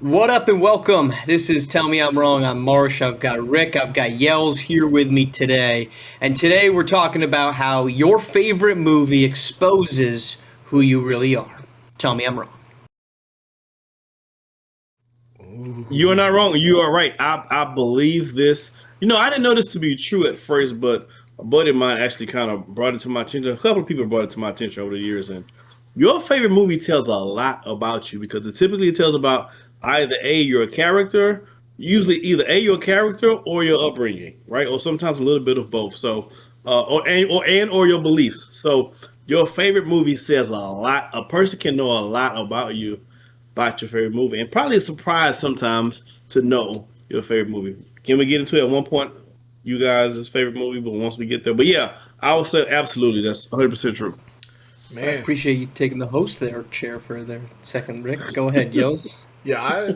What up and welcome. This is Tell Me I'm Wrong. I'm Marsh. I've got Rick. I've got Yellz here with me today. And today we're talking about how your favorite movie exposes who you really are. Tell me I'm wrong. You are not wrong. You are right. I believe this. I didn't know this to be true at first, but a buddy of mine actually kind of brought it to my attention. A couple of people brought it to my attention over the years. And your favorite movie tells a lot about you because it typically tells about either A, you're a character, usually either A, you're a character or your upbringing, right? Or sometimes a little bit of both. So, or your beliefs. So, your favorite movie says a lot. A person can know a lot about your favorite movie, and probably a surprise sometimes to know your favorite movie. Can we get into it at one point? You guys' favorite movie, but once we get there, but yeah, I would say absolutely that's 100% true. I appreciate you taking the host there chair for their second, Rick. Go ahead, Yos. Yeah,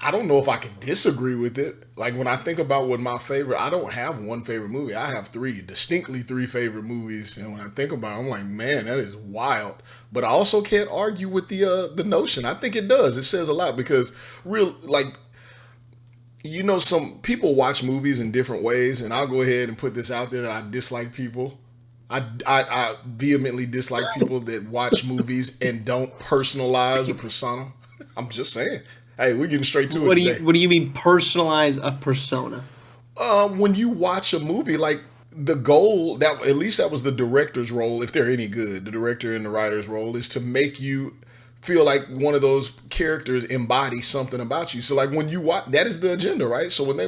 I don't know if I can disagree with it. Like when I think about what my favorite, I don't have one favorite movie. I have distinctly three favorite movies. And when I think about it, I'm like, man, that is wild. But I also can't argue with the notion. I think it does. It says a lot because some people watch movies in different ways, and I'll go ahead and put this out there that I dislike people. I vehemently dislike people that watch movies and don't personalize a persona. I'm just saying. Hey, we're getting straight to it today. What do you mean personalize a persona? When you watch a movie, like the goal that at least that was the director's role, if they're any good, the director and the writer's role is to make you feel like one of those characters embodies something about you. So like when you watch, that is the agenda, right? So when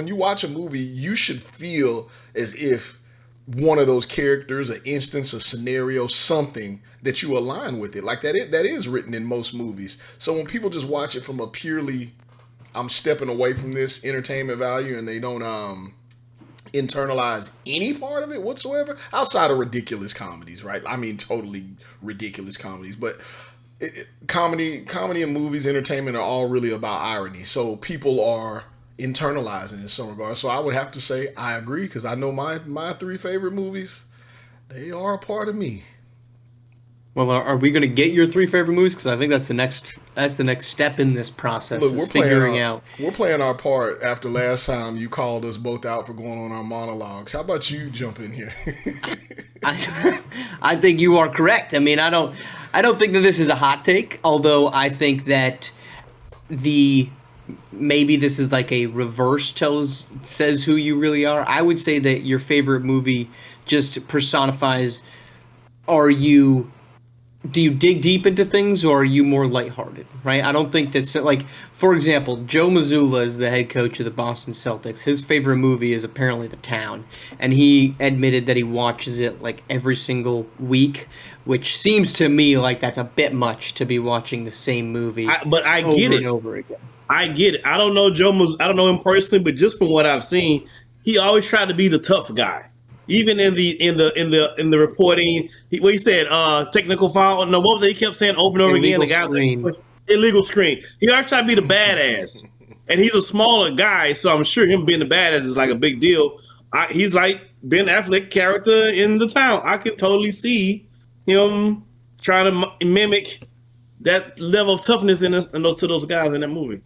you watch a movie, you should feel as if one of those characters, an instance, a scenario, something that you align with it. Like that is written in most movies. So when people just watch it from a purely, I'm stepping away from this entertainment value, and they don't internalize any part of it whatsoever, outside of ridiculous comedies, right? I mean, totally ridiculous comedies, but comedy and movies, entertainment are all really about irony. So people are internalizing in some regards. So I would have to say I agree because I know my three favorite movies, they are a part of me. Well, are we going to get your three favorite movies? Because I think that's the next step in this process. Look, We're playing our part after last time you called us both out for going on our monologues. How about you jump in here? I think you are correct. I mean, I don't think that this is a hot take, although I think that maybe this is like a reverse says who you really are. I would say that your favorite movie just personifies, do you dig deep into things or are you more lighthearted, right? I don't think that's like, for example, Joe Mazzulla is the head coach of the Boston Celtics. His favorite movie is apparently The Town, and he admitted that he watches it like every single week, which seems to me like that's a bit much to be watching the same movie But I get over it. and over again. I get it. I don't know I don't know him personally, but just from what I've seen, he always tried to be the tough guy. Even in the reporting, he said technical foul. No, what was it? He kept saying over and over again. The guy illegal screen. He always tried to be the badass, and he's a smaller guy, so I'm sure him being the badass is like a big deal. He's like Ben Affleck character in The Town. I can totally see him trying to mimic that level of toughness to those guys in that movie.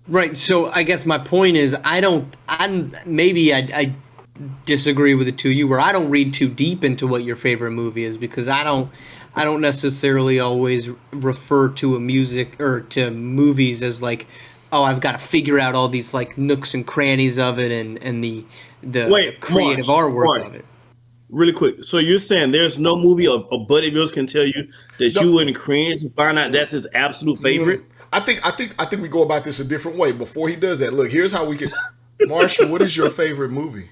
Right. So I guess my point is I disagree with the two of you where I don't read too deep into what your favorite movie is because I don't necessarily always refer to a music or to movies as like, oh, I've got to figure out all these like nooks and crannies of it and the creative artwork of it. Really quick, so you're saying there's no movie a buddy of yours can tell you that you wouldn't cringe to find out that's his absolute favorite? I think we go about this a different way. Before he does that, look, here's how we can. Marshall, what is your favorite movie?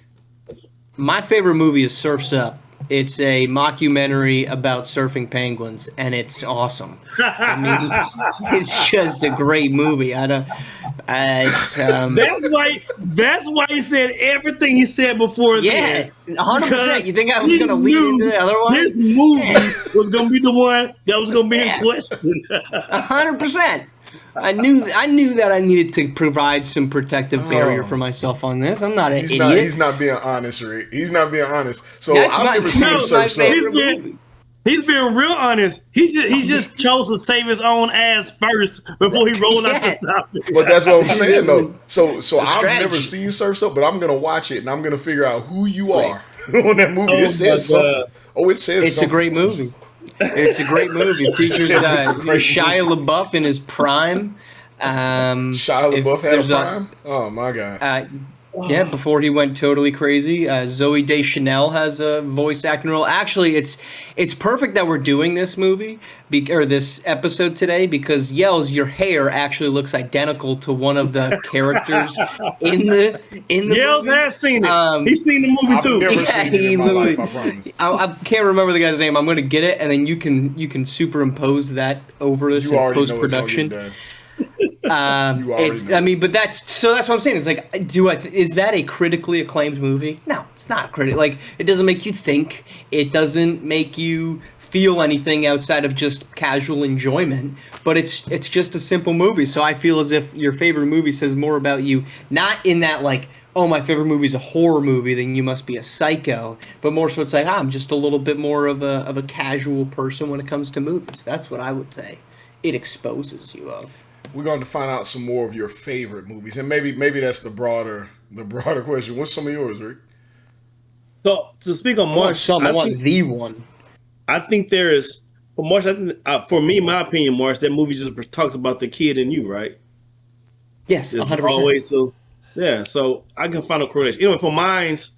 My favorite movie is Surf's Up. It's a mockumentary about surfing penguins, and it's awesome. I mean, it's just a great movie. That's why he said everything he said before. Yeah, 100%. You think I was going to lead into the other one? This movie was going to be the one that was going to be in question. 100%. I knew that I needed to provide some protective barrier for myself on this. I'm not an idiot. He's not being honest, Rick. He's not being honest. So I've never seen Surf's Up. He's being real honest. He just chose to save his own ass first before he rolled out the top. But that's what I'm saying though. So I've strategy. never seen Surf's Up, but I'm gonna watch it and I'm gonna figure out who you are on that movie. It says something. Oh, it says It's something. a great movie. It's a great movie. It features Shia LaBeouf in his prime. Shia LaBeouf had a there's prime. Oh my god. Yeah, before he went totally crazy. Zoe Deschanel has a voice acting role. Actually, it's perfect that we're doing this movie or this episode today because Yellz, your hair actually looks identical to one of the characters in the Yellz movie. has seen it. He's seen the movie I've too. never seen it in my life. I promise. I can't remember the guy's name. I'm going to get it, and then you can superimpose that over this You in already post know it's gonna production. get done. You already know. I mean, but that's what I'm saying. It's like, is that a critically acclaimed movie? No, it's not like it doesn't make you think. It doesn't make you feel anything outside of just casual enjoyment. But it's just a simple movie. So I feel as if your favorite movie says more about you, not in that like, oh, my favorite movie is a horror movie, then you must be a psycho. But more so, it's like, I'm just a little bit more of a casual person when it comes to movies. That's what I would say. It exposes you of. We're going to find out some more of your favorite movies, and maybe that's the broader question. What's some of yours, Rick? So to speak on Marsh, I want the one. I think there is for Marsh. I think for me, my opinion, Marsh, that movie just talks about the kid in you, right? Yes, It's 100%. always so. Yeah, so I can find a correlation. Anyway, for mine's,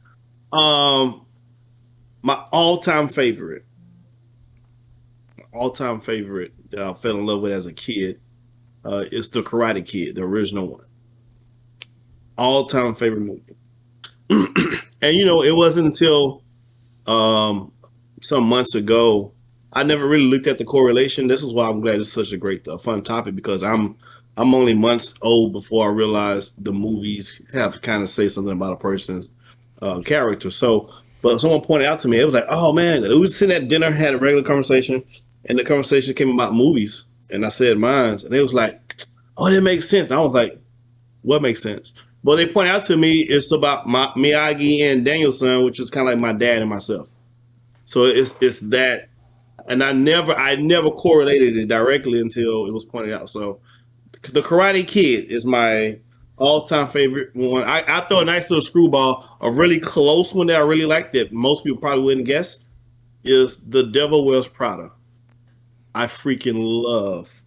my all-time favorite that I fell in love with as a kid. It's the Karate Kid, the original one. All-time favorite movie. And it wasn't until some months ago I never really looked at the correlation. This is why I'm glad it's such a great, fun topic because I'm only months old before I realized the movies have to kind of say something about a person's character. So, but someone pointed out to me, it was like, oh man, we were sitting at dinner, had a regular conversation, and the conversation came about movies. And I said mine, and they was like, "Oh, that makes sense." And I was like, "What makes sense?" Well, they point out to me it's about Miyagi and Danielson, which is kind of like my dad and myself. So it's that, and I never correlated it directly until it was pointed out. So the Karate Kid is my all-time favorite one. I throw a nice little screwball. A really close one that I really like that most people probably wouldn't guess is The Devil Wears Prada. I freaking love.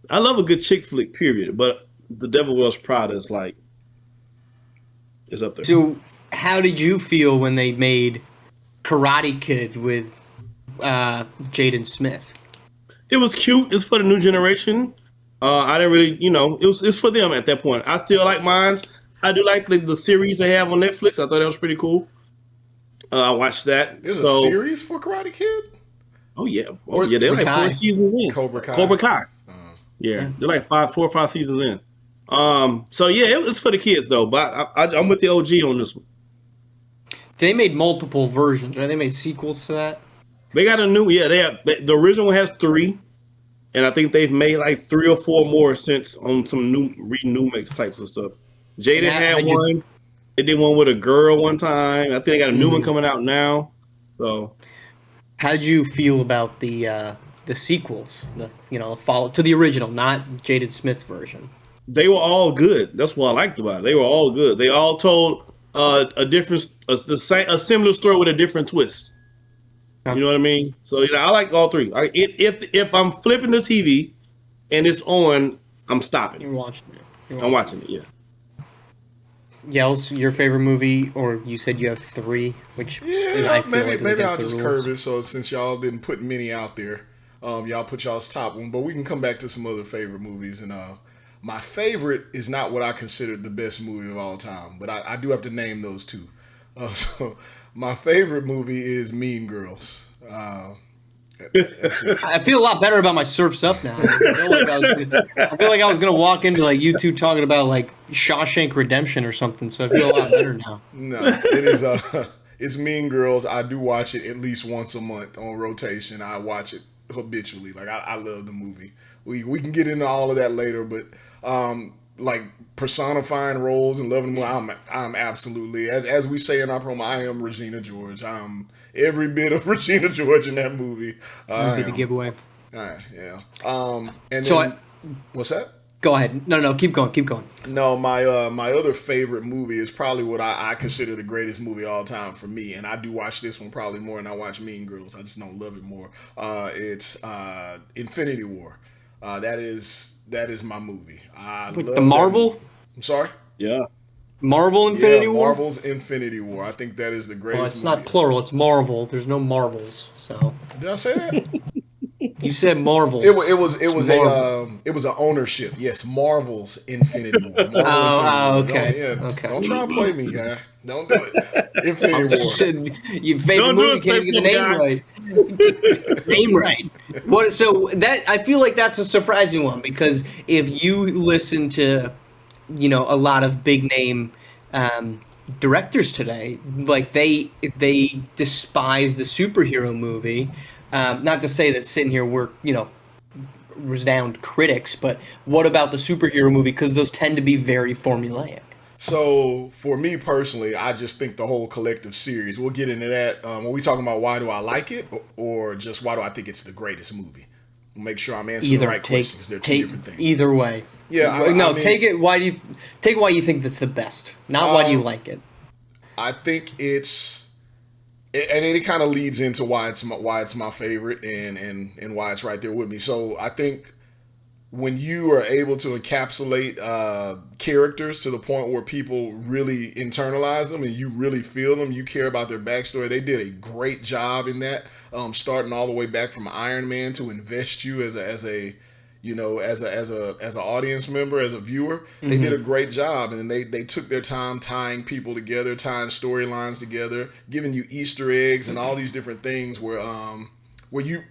I love a good chick flick, period. But The Devil Wears Prada is like, is up there. So, how did you feel when they made Karate Kid with Jaden Smith? It was cute. It's for the new generation. I didn't really, it's for them at that point. I still like mines. I do like the series they have on Netflix. I thought that was pretty cool. I watched that. There's a series for Karate Kid? Oh yeah, they're like 4 seasons in. Cobra Kai. Yeah, they're like 4 or 5 seasons in. So yeah, it's for the kids though. But I'm with the OG on this one. They made multiple versions, right? They made sequels to that. They got a new, the original one has 3, and I think they've made like 3 or 4 more since on some new mix types of stuff. Jaden had one. They did one with a girl one time. I think they got a new one coming out now. So. How did you feel about the sequels? The follow to the original, not Jaden Smith's version. They were all good. That's what I liked about it. They were all good. They all told a similar story with a different twist. You know what I mean? So I like all 3. If I'm flipping the TV and it's on, I'm stopping. You're watching it. I'm watching it. Yeah. Yellz, your favorite movie, or you said you have 3, which I feel maybe I'll just curve it. So since y'all didn't put many out there, y'all put y'all's top one, but we can come back to some other favorite movies. And my favorite is not what I consider the best movie of all time, but I do have to name those 2. So my favorite movie is Mean Girls. I feel a lot better about my Surf's Up now. I feel like I was gonna walk into like you two talking about like Shawshank Redemption or something. So I feel a lot better now. No, it is. It's Mean Girls. I do watch it at least once a month on rotation. I watch it habitually. Like I love the movie. We can get into all of that later, but like personifying roles and loving them, I'm absolutely, as we say in our promo, I am Regina George. every bit of Regina George in that movie. That would be the giveaway. All right, yeah. And So then, what's that? Go ahead. No, keep going. No, my other favorite movie is probably what I consider the greatest movie of all time for me, and I do watch this one probably more than I watch Mean Girls. I just don't love it more. It's Infinity War. That is my movie. I love The Marvel? I'm sorry? Yeah. Marvel Infinity War? Marvel's Infinity War. I think that is the greatest Well, it's movie. not plural, it's Marvel. There's no Marvels. So Did I say that? you said Marvel. It was an ownership. Yes, Marvel's Infinity War. Okay. Okay. Don't try and play me, guy. Don't do it. Infinity War. Your favorite movie can't even get the name right. Name right. What? So that I feel like that's a surprising one because if you listen to, a lot of big name directors today, like they despise the superhero movie. Not to say that sitting here we're renowned critics, but what about the superhero movie? Because those tend to be very formulaic. So for me personally, I just think the whole collective series. We'll get into that when we talking about why do I like it, or just why do I think it's the greatest movie. Make sure I'm answering the right question because they're two different things. Either way. Yeah. Take it. Why you think that's the best, not why do you like it. I think it's, and it kind of leads into why it's my favorite and why it's right there with me. So I think when you are able to encapsulate characters to the point where people really internalize them and you really feel them, you care about their backstory. They did a great job in that, starting all the way back from Iron Man to invest you as an audience member, as a viewer. They did a great job, and they took their time tying people together, tying storylines together, giving you Easter eggs and all these different things where you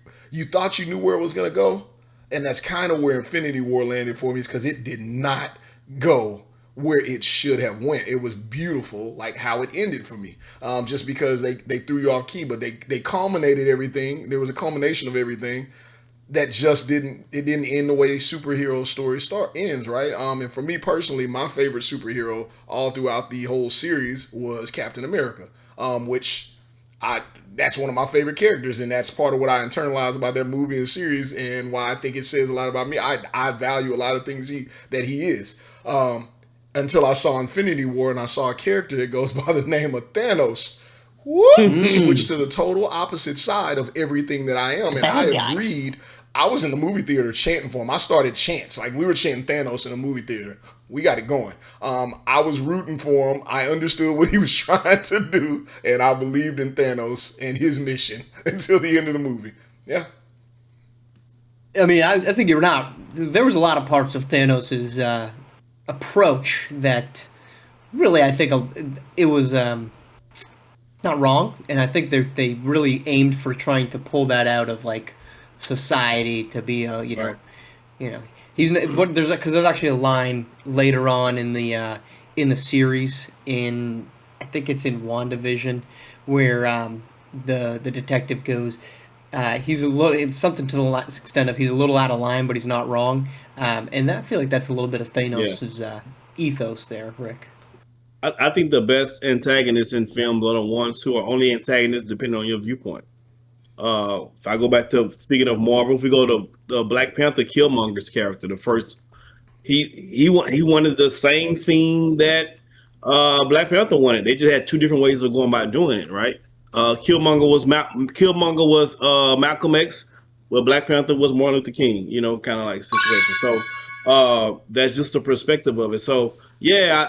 thought you knew where it was gonna go. And that's kind of where Infinity War landed for me, is because it did not go where it should have went. It was beautiful, like how it ended for me, just because they threw you off key, but they culminated everything. There was a culmination of everything that just didn't end the way superhero story ends, right? And for me personally, my favorite superhero all throughout the whole series was Captain America, which that's one of my favorite characters, and that's part of what I internalize about that movie and series, and why I think it says a lot about me. I value a lot of things that he is. Until I saw Infinity War and I saw a character that goes by the name of Thanos. Whoop! Switch to the total opposite side of everything that I am, and I agreed. I was in the movie theater chanting for him. I started chants. Like, we were chanting Thanos in the movie theater. We got it going. I was rooting for him. I understood what he was trying to do, and I believed in Thanos and his mission until the end of the movie. Yeah. I mean, I think you're not. There was a lot of parts of Thanos' approach that really, I think it was not wrong, and I think they really aimed for trying to pull that out of like society to be he's there's actually a line later on in the series I think it's in WandaVision where the detective goes it's something to the extent of he's a little out of line but he's not wrong, and I feel like that's a little bit of Thanos' ethos there, Rick. I think the best antagonists in film are the ones who are only antagonists depending on your viewpoint. If I go back to, speaking of Marvel, if we go to the Black Panther, Killmonger's character, the first, he wanted the same thing that Black Panther wanted. They just had two different ways of going about doing it, right? Killmonger was Malcolm X, well, Black Panther was Martin Luther King, kind of like situation. So that's just the perspective of it. So yeah,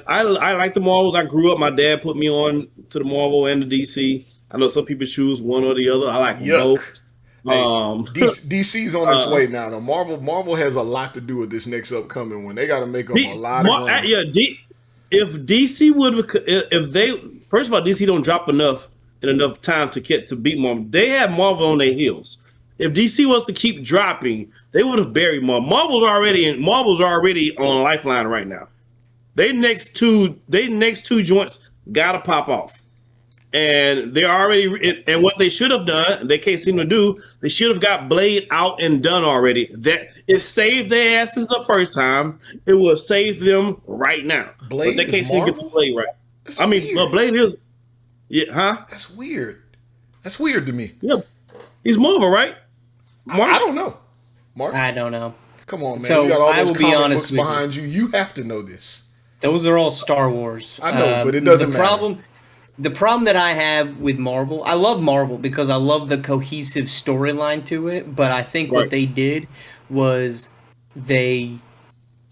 I like the Marvels. I grew up. My dad put me on to the Marvel and the DC. I know some people choose one or the other. I like both. DC's on its way now. Though Marvel has a lot to do with this next upcoming one. They got to make up a lot of money. If DC if they, first of all, DC don't drop enough time to beat Marvel. They have Marvel on their heels. If DC was to keep dropping, they would have buried Marvel. Marvel's already on Lifeline right now. They next two joints gotta pop off. And they're already, and what they should have done, they can't seem to do, they should have got Blade out and done already. That it saved their asses the first time. It will save them right now. Blade, but they can't seem to get the Blade right. That's weird. Blade is, That's weird. That's weird to me. Yeah, he's Marvel, right? I don't know. Mark, I don't know. come on, man. So, You got all I those will be comic honest books with you. behind you. You have to know this. Those are all Star Wars. I know, but it doesn't the matter. problem that I have with Marvel, I love Marvel because I love the cohesive storyline to it, but I think what Right. they did was they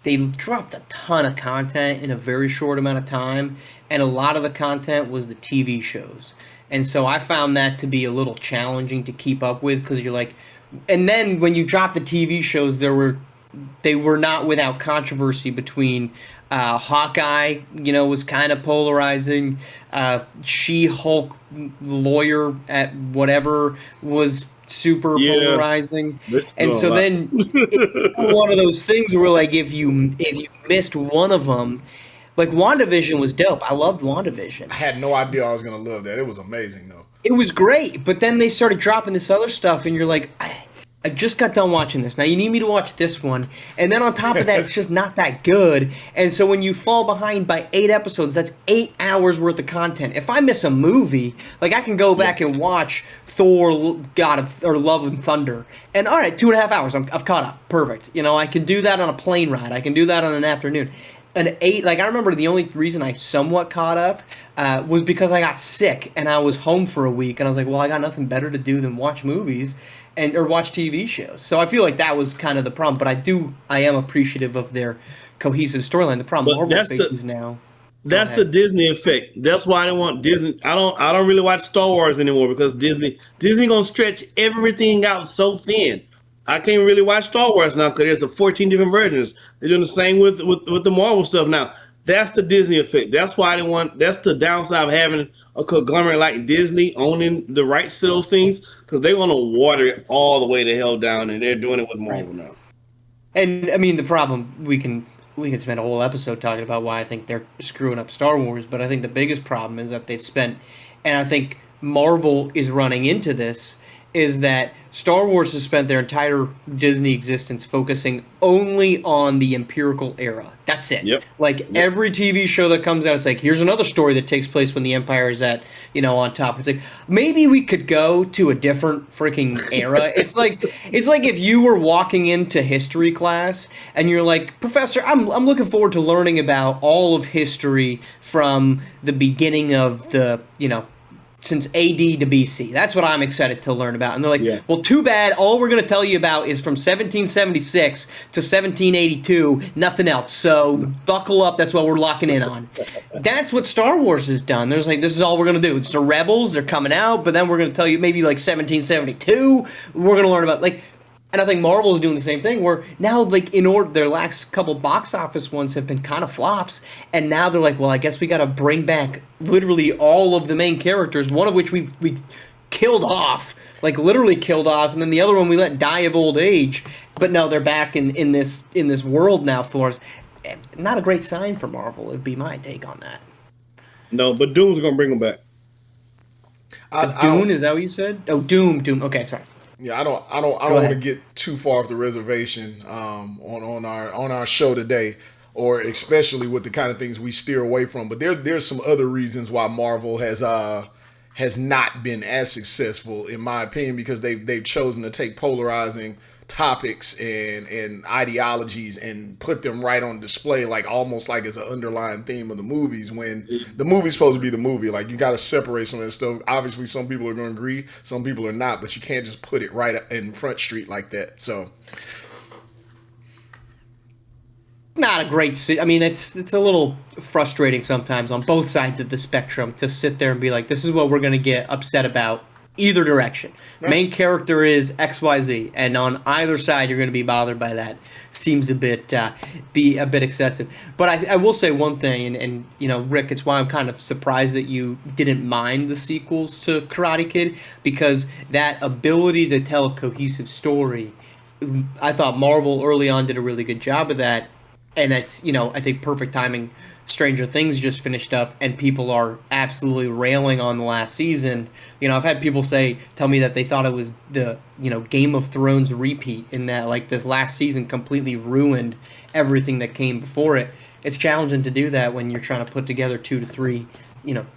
they dropped a ton of content in a very short amount of time, and a lot of the content was the TV shows. And so I found that to be a little challenging to keep up with because you're like, and then when you drop the TV shows, they were not without controversy between Hawkeye, was kind of polarizing. She-Hulk lawyer at whatever was super Yeah, polarizing, this is and a so lot. then it's one of those things where like if you missed one of them, like WandaVision was dope. I loved WandaVision. I had no idea I was gonna love that. It was amazing though. It was great, but then they started dropping this other stuff, and you're like, I just got done watching this. Now you need me to watch this one, and then on top of that, it's just not that good. And so when you fall behind by 8 episodes, that's 8 hours worth of content. If I miss a movie, like I can go back and watch Thor, Love and Thunder, and all right, 2.5 hours, I've caught up, perfect. I can do that on a plane ride. I can do that on an afternoon. An 8, like I remember the only reason I somewhat caught up was because I got sick and I was home for a week, and I was like, well, I got nothing better to do than watch movies or watch TV shows. So I feel like that was kind of the problem. But I am appreciative of their cohesive storyline. The problem But Marvel faces now. That's the Disney effect. That's why I don't want Disney. I don't really watch Star Wars anymore because Disney gonna stretch everything out so thin. I can't really watch Star Wars now because there's the 14 different versions. They're doing the same with the Marvel stuff now. That's the Disney effect. That's why I didn't want. That's the downside of having a conglomerate like Disney owning the rights to those things because they want to water it all the way the hell down, and they're doing it with Marvel now. And I mean, the problem we can spend a whole episode talking about why I think they're screwing up Star Wars, but I think the biggest problem is that they've spent, and I think Marvel is running into this, is that Star Wars has spent their entire Disney existence focusing only on the empirical era. That's it. Yep. Like every TV show that comes out, it's like, here's another story that takes place when the Empire is at, on top. It's like, maybe we could go to a different freaking era. It's like if you were walking into history class and you're like, Professor, I'm looking forward to learning about all of history from the beginning of the, since AD to BC. That's what I'm excited to learn about. And they're like, well, too bad. All we're going to tell you about is from 1776 to 1782, nothing else. So buckle up. That's what we're locking in on. That's what Star Wars has done. There's like, this is all we're going to do. It's the Rebels. They're coming out, but then we're going to tell you maybe like 1772. We're going to learn about and I think Marvel is doing the same thing where now, like, in order, their last couple box office ones have been kind of flops, and now they're like, well, I guess we got to bring back literally all of the main characters, one of which we killed off, like literally killed off, and then the other one we let die of old age. But no, they're back in this world now for us. Not a great sign for Marvel. It'd be my take on that. No, but Doom's gonna bring them back. Dune, is that what you said? Oh, Doom. Okay, sorry. Yeah, I don't want to get too far off the reservation on our show today, or especially with the kind of things we steer away from. But there's some other reasons why Marvel has not been as successful, in my opinion, because they've chosen to take polarizing topics and ideologies and put them right on display, like almost like it's an underlying theme of the movies, when the movie's supposed to be the movie. Like, you got to separate some of this stuff. Obviously some people are going to agree, some people are not, but you can't just put it right in Front Street like that. So not a great. I mean, it's a little frustrating sometimes on both sides of the spectrum to sit there and be like, this is what we're going to get upset about either direction. Right. Main character is XYZ, and on either side you're going to be bothered by that. Seems a bit excessive. But I will say one thing, and Rick, it's why I'm kind of surprised that you didn't mind the sequels to Karate Kid, because that ability to tell a cohesive story, I thought Marvel early on did a really good job of that, and that's, I think perfect timing. Stranger Things just finished up, and people are absolutely railing on the last season. I've had people tell me that they thought it was the, Game of Thrones repeat, in that, like, this last season completely ruined everything that came before it. It's challenging to do that when you're trying to put together 2 to 3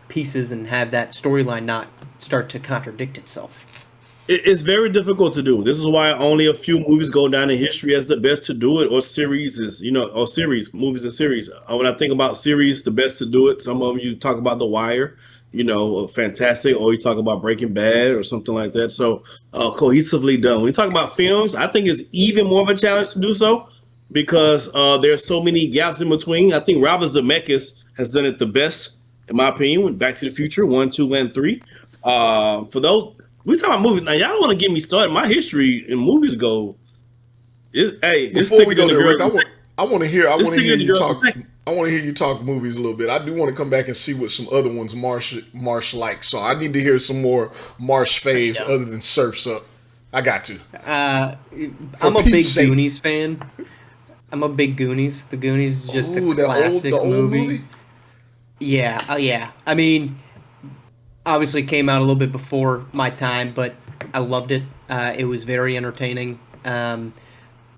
pieces and have that storyline not start to contradict itself. It's very difficult to do. This is why only a few movies go down in history as the best to do it, or series is, or series, movies and series. When I think about series, the best to do it, some of them you talk about The Wire, fantastic, or you talk about Breaking Bad or something like that. So cohesively done. When you talk about films, I think it's even more of a challenge to do so because there's so many gaps in between. I think Robert Zemeckis has done it the best, in my opinion. Back to the Future 1, 2, and 3. For those. We talking about movies now. Y'all don't want to get me started. My history in movies go. Before we go there, Rick, I want to hear. I want to hear you talk. I want to hear you talk movies a little bit. I do want to come back and see what some other ones Marsh likes. So I need to hear some more Marsh faves other than Surf's Up. I got to. I'm a big Goonies fan. I'm a big Goonies. The Goonies is just a classic movie. Yeah, yeah. I mean, obviously it came out a little bit before my time, but I loved it. It was very entertaining. Not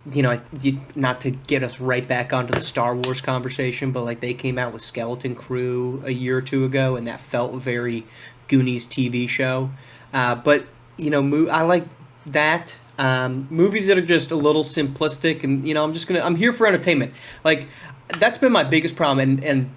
to get us right back onto the Star Wars conversation, but like they came out with Skeleton Crew a year or two ago, and that felt very Goonies TV show. But I like that. Movies that are just a little simplistic, and I'm here for entertainment. Like that's been my biggest problem, and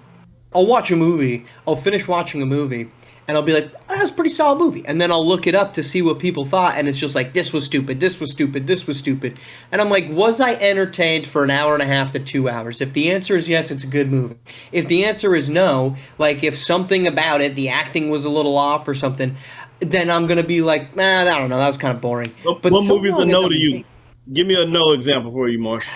I'll watch a movie, I'll finish watching a movie, and I'll be like, that was a pretty solid movie. And then I'll look it up to see what people thought, and it's just like, this was stupid, this was stupid, this was stupid. And I'm like, was I entertained for an hour and a half to 2 hours? If the answer is yes, it's a good movie. If the answer is no, like if something about it, the acting was a little off or something, then I'm going to be like, I don't know, that was kind of boring. But what movie's a no to you? Give me a no example for you, Marsh.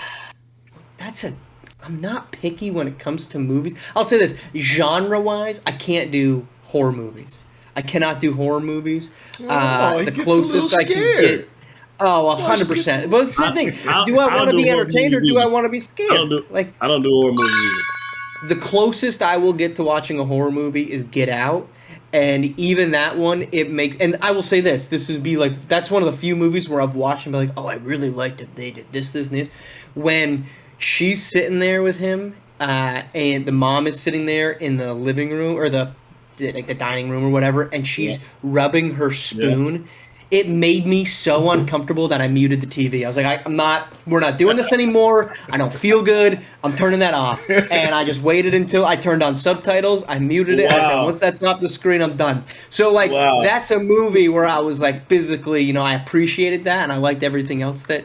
I'm not picky when it comes to movies. I'll say this, genre-wise, I can't do horror movies. I cannot do horror movies. The closest I can get. Oh, 100%. But it's the thing. Do I want to be entertained or do I want to be scared? I don't do horror movies either. The closest I will get to watching a horror movie is Get Out. And even that one, it makes... And I will say this. This would be like... That's one of the few movies where I've watched and be like, oh, I really liked it. They did this, and this. When she's sitting there with him and the mom is sitting there in the living room or the dining room or whatever, and she's rubbing her spoon. Yeah. It made me so uncomfortable that I muted the TV. I was like, we're not doing this anymore. I don't feel good. I'm turning that off. And I just waited until I turned on subtitles. I muted it. Wow. I said, once that's off the screen, I'm done. So that's a movie where I was like physically, I appreciated that and I liked everything else that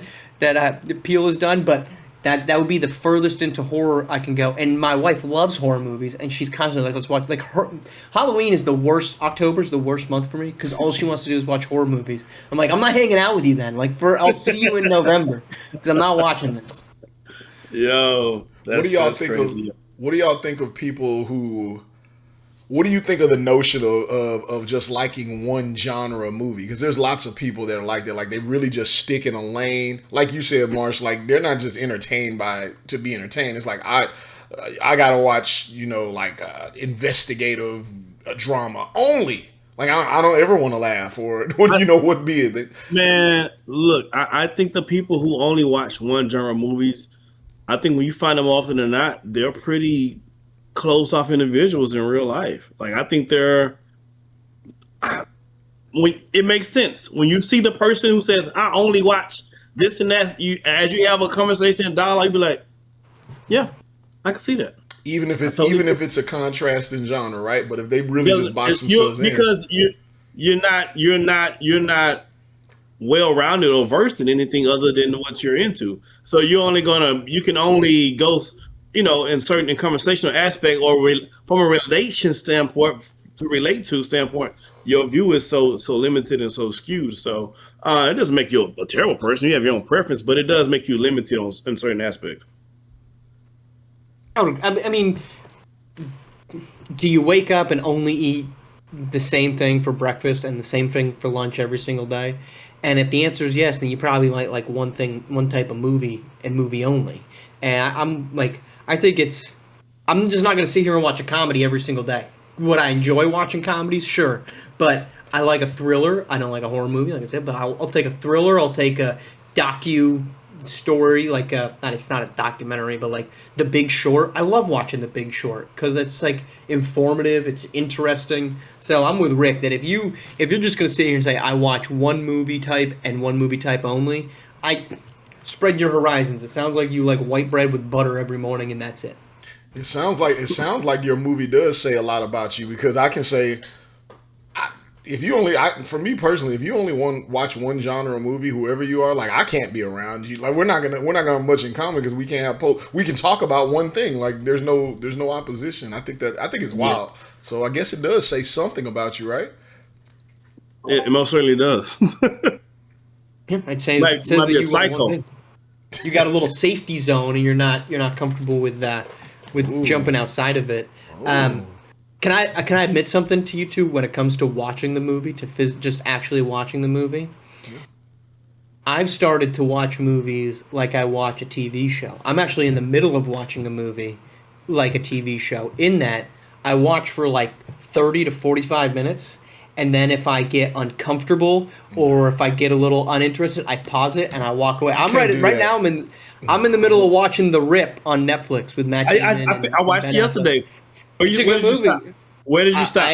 Peele has done, but that would be the furthest into horror I can go. And my wife loves horror movies, and she's constantly like, let's watch. Like, Halloween is the worst. October's the worst month for me because all she wants to do is watch horror movies. I'm like, I'm not hanging out with you then. Like, I'll see you in November because I'm not watching this. Yo, what do y'all think crazy. What do y'all think of people who? What do you think of the notion of just liking one genre of movie? Because there's lots of people that are like that. Like they really just stick in a lane. Like you said, Marsh, like they're not just entertained to be entertained. It's like I gotta watch, investigative drama only. Like I don't ever want to laugh or what be it. Man, look, I think the people who only watch one genre movies, I think when you find them often than not, they're pretty close off individuals in real life. Like I think it makes sense when you see the person who says I only watch this and that. As you have a conversation and dialogue, you be like, yeah, I can see that. Even if it's a contrasting genre, right? But if they really just box themselves in, because you're not well rounded or versed in anything other than what you're into. So you can only go. In certain conversational aspect or from a relation standpoint to relate to standpoint, your view is so limited and so skewed. So it doesn't make you a terrible person. You have your own preference, but it does make you limited in certain aspects. I mean, do you wake up and only eat the same thing for breakfast and the same thing for lunch every single day? And if the answer is yes, then you probably might like one type of movie and movie only. And I'm just not going to sit here and watch a comedy every single day. Would I enjoy watching comedies? Sure. But I like a thriller. I don't like a horror movie, like I said, but I'll take a thriller. I'll take a story, like it's not a documentary, but like The Big Short. I love watching The Big Short because it's like informative, it's interesting. So I'm with Rick that if you're just gonna sit here and say I watch one movie type and one movie type only, I spread your horizons. It sounds like you like white bread with butter every morning and that's it. It sounds like your movie does say a lot about you, because I can say, for me personally, if you only watch one genre of movie, whoever you are, like I can't be around you. Like we're not gonna have much in common because we can't have we can talk about one thing. Like there's no opposition. I think it's wild. Yeah. So I guess it does say something about you, right? It most certainly does. Yeah, I'd say it says that you psycho. You got a little safety zone, and you're not comfortable with that. With jumping outside of it. Can I admit something to you two when it comes to watching the movie, just actually watching the movie? Yeah. I've started to watch movies like I watch a TV show. I'm actually in the middle of watching a movie like a TV show, in that I watch for like 30 to 45 minutes, and then if I get uncomfortable or if I get a little uninterested, I pause it and I walk away. I'm right now. I'm in the middle of watching The Rip on Netflix with Matt Damon. I watched it yesterday. Where did you stop? Where did you stop?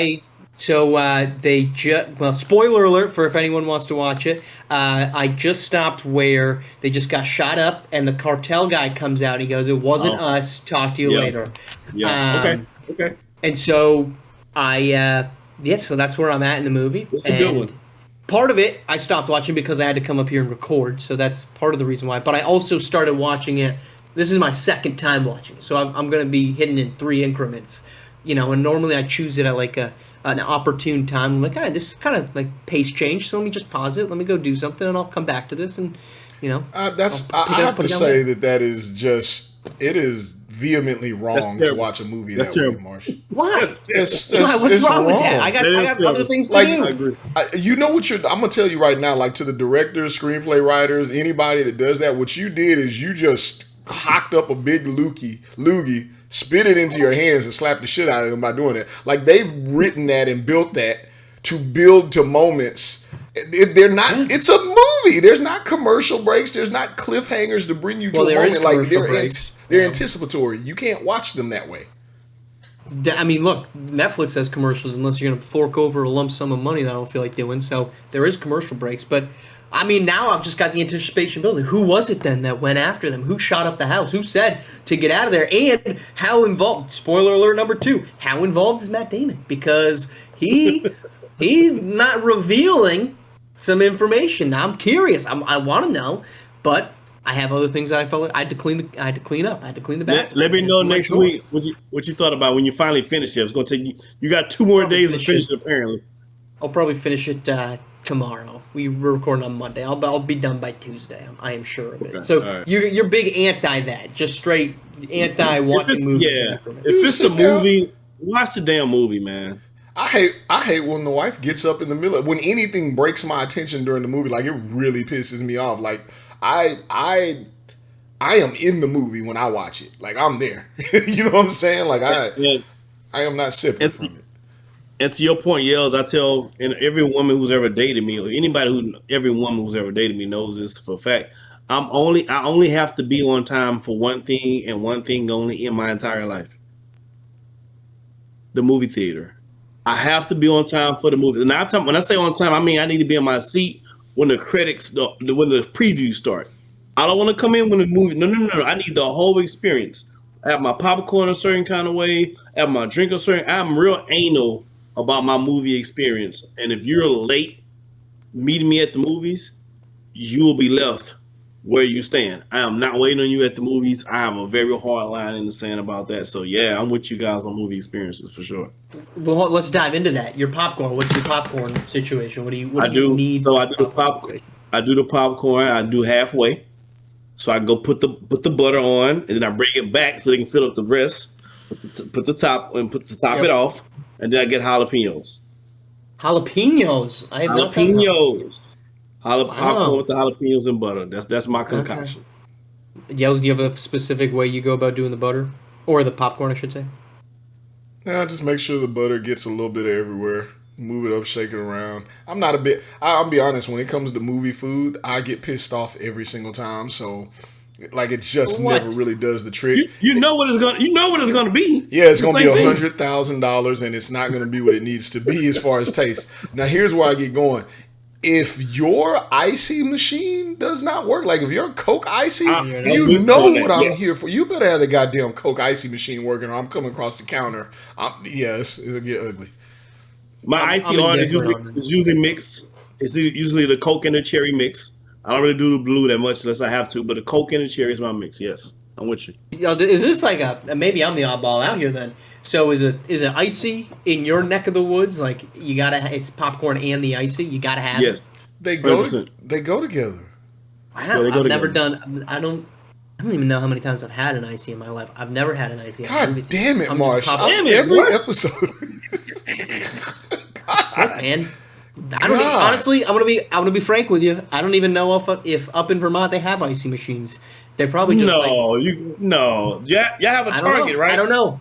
Spoiler alert for if anyone wants to watch it. I just stopped where they just got shot up and the cartel guy comes out. And he goes, "It wasn't us. Talk to you later." Yeah. Okay. And so so that's where I'm at in the movie. It's a good one. Part of it, I stopped watching because I had to come up here and record, so that's part of the reason why. But I also started watching it. This is my second time watching it, so I'm going to be hitting in 3 increments, And normally I choose it at like an opportune time. I'm like, this is kind of like pace change, so let me just pause it. Let me go do something, and I'll come back to this. And I have to say that is just it is vehemently wrong to watch a movie that way, Marsh. Why? What's wrong with that? I got other things to do. I agree. You know what I'm gonna tell you right now, like to the directors, screenplay writers, anybody that does that, what you did is you just hocked up a big loogie, spit it into your hands and slapped the shit out of them by doing it. Like they've written that and built that to build to moments. They're not. It's a movie. There's not commercial breaks. There's not cliffhangers to bring you to a moment. Like they're anticipatory. You can't watch them that way. I mean, look, Netflix has commercials unless you're going to fork over a lump sum of money that I don't feel like doing. So there is commercial breaks. But, I mean, now I've just got the anticipation building. Who was it then that went after them? Who shot up the house? Who said to get out of there? And how involved, spoiler alert number 2, how involved is Matt Damon? Because he's not revealing some information. Now I'm curious. I want to know, but I have other things that I felt like I had to clean up. I had to clean the bathroom. Let me know next week what you thought about when you finally finished it. It's going to take you. You got 2 more days to finish it. Apparently, I'll probably finish it tomorrow. We're recording on Monday. I'll be done by Tuesday. I am sure of it. Okay, so right. You're big anti that, just straight anti watching movies. Yeah, if it's a movie, watch the damn movie, man. I hate when the wife gets up in the middle when anything breaks my attention during the movie. Like it really pisses me off. Like I am in the movie when I watch it. Like I'm there. You know what I'm saying? Like I am not separate from it. And to your point, Yellz, I tell every woman who's ever dated me, or every woman who's ever dated me knows this for a fact. I only have to be on time for one thing and one thing only in my entire life. The movie theater. I have to be on time for the movie. And when I say on time, I mean I need to be in my seat when the credits, when the previews start. I don't want to come in when the movie. No. I need the whole experience. I have my popcorn a certain kind of way. I have my drink a certain. I'm real anal about my movie experience. And if you're late meeting me at the movies, you will be left where you stand. I am not waiting on you at the movies. I have a very hard line in the sand about that. So yeah, I'm with you guys on movie experiences for sure. Well, let's dive into that. Your popcorn. What's your popcorn situation? What do you need? So I do the popcorn. I do the popcorn. I do halfway. So I go put the butter on, and then I bring it back so they can fill up the rest. Put the top it off, and then I get jalapenos. Jalapenos. I have jalapenos. Popcorn with the jalapenos and butter. That's my concoction. Okay. Yellz, do you have a specific way you go about doing the butter? Or the popcorn, I should say? Yeah, just make sure the butter gets a little bit of everywhere. move it up, shake it around. I'm not a bit. I'll be honest. When it comes to movie food, I get pissed off every single time. So, like, it just What? never really does the trick. You know what it's gonna be. Yeah, it's gonna be Same thing. $100,000, and it's not gonna be what it needs to be as far as taste. Now, here's where I get going. If your icy machine does not work, like if your Coke icy, you know what I'm here for. You better have the goddamn Coke icy machine working, or I'm coming across the counter. Yes, it'll get ugly. My icy order is usually mixed. It's usually the Coke and the cherry mix. I don't really do the blue that much unless I have to, but the Coke and the cherry is my mix. Yes, I'm with you. Yo, is this like maybe I'm the oddball out here then? So is it icy in your neck of the woods? Like you gotta, it's popcorn and the icy. You gotta have. Yes, They go. 100%. They go together. I've never done. I don't even know how many times I've had an icy in my life. I've never had an icy. God damn it, Marsh! Damn it, Every what? episode. Look, man. I don't even, honestly. I'm gonna be frank with you. I don't even know if up in Vermont they have icy machines. They probably just Yeah, you have a Target, right? I don't know.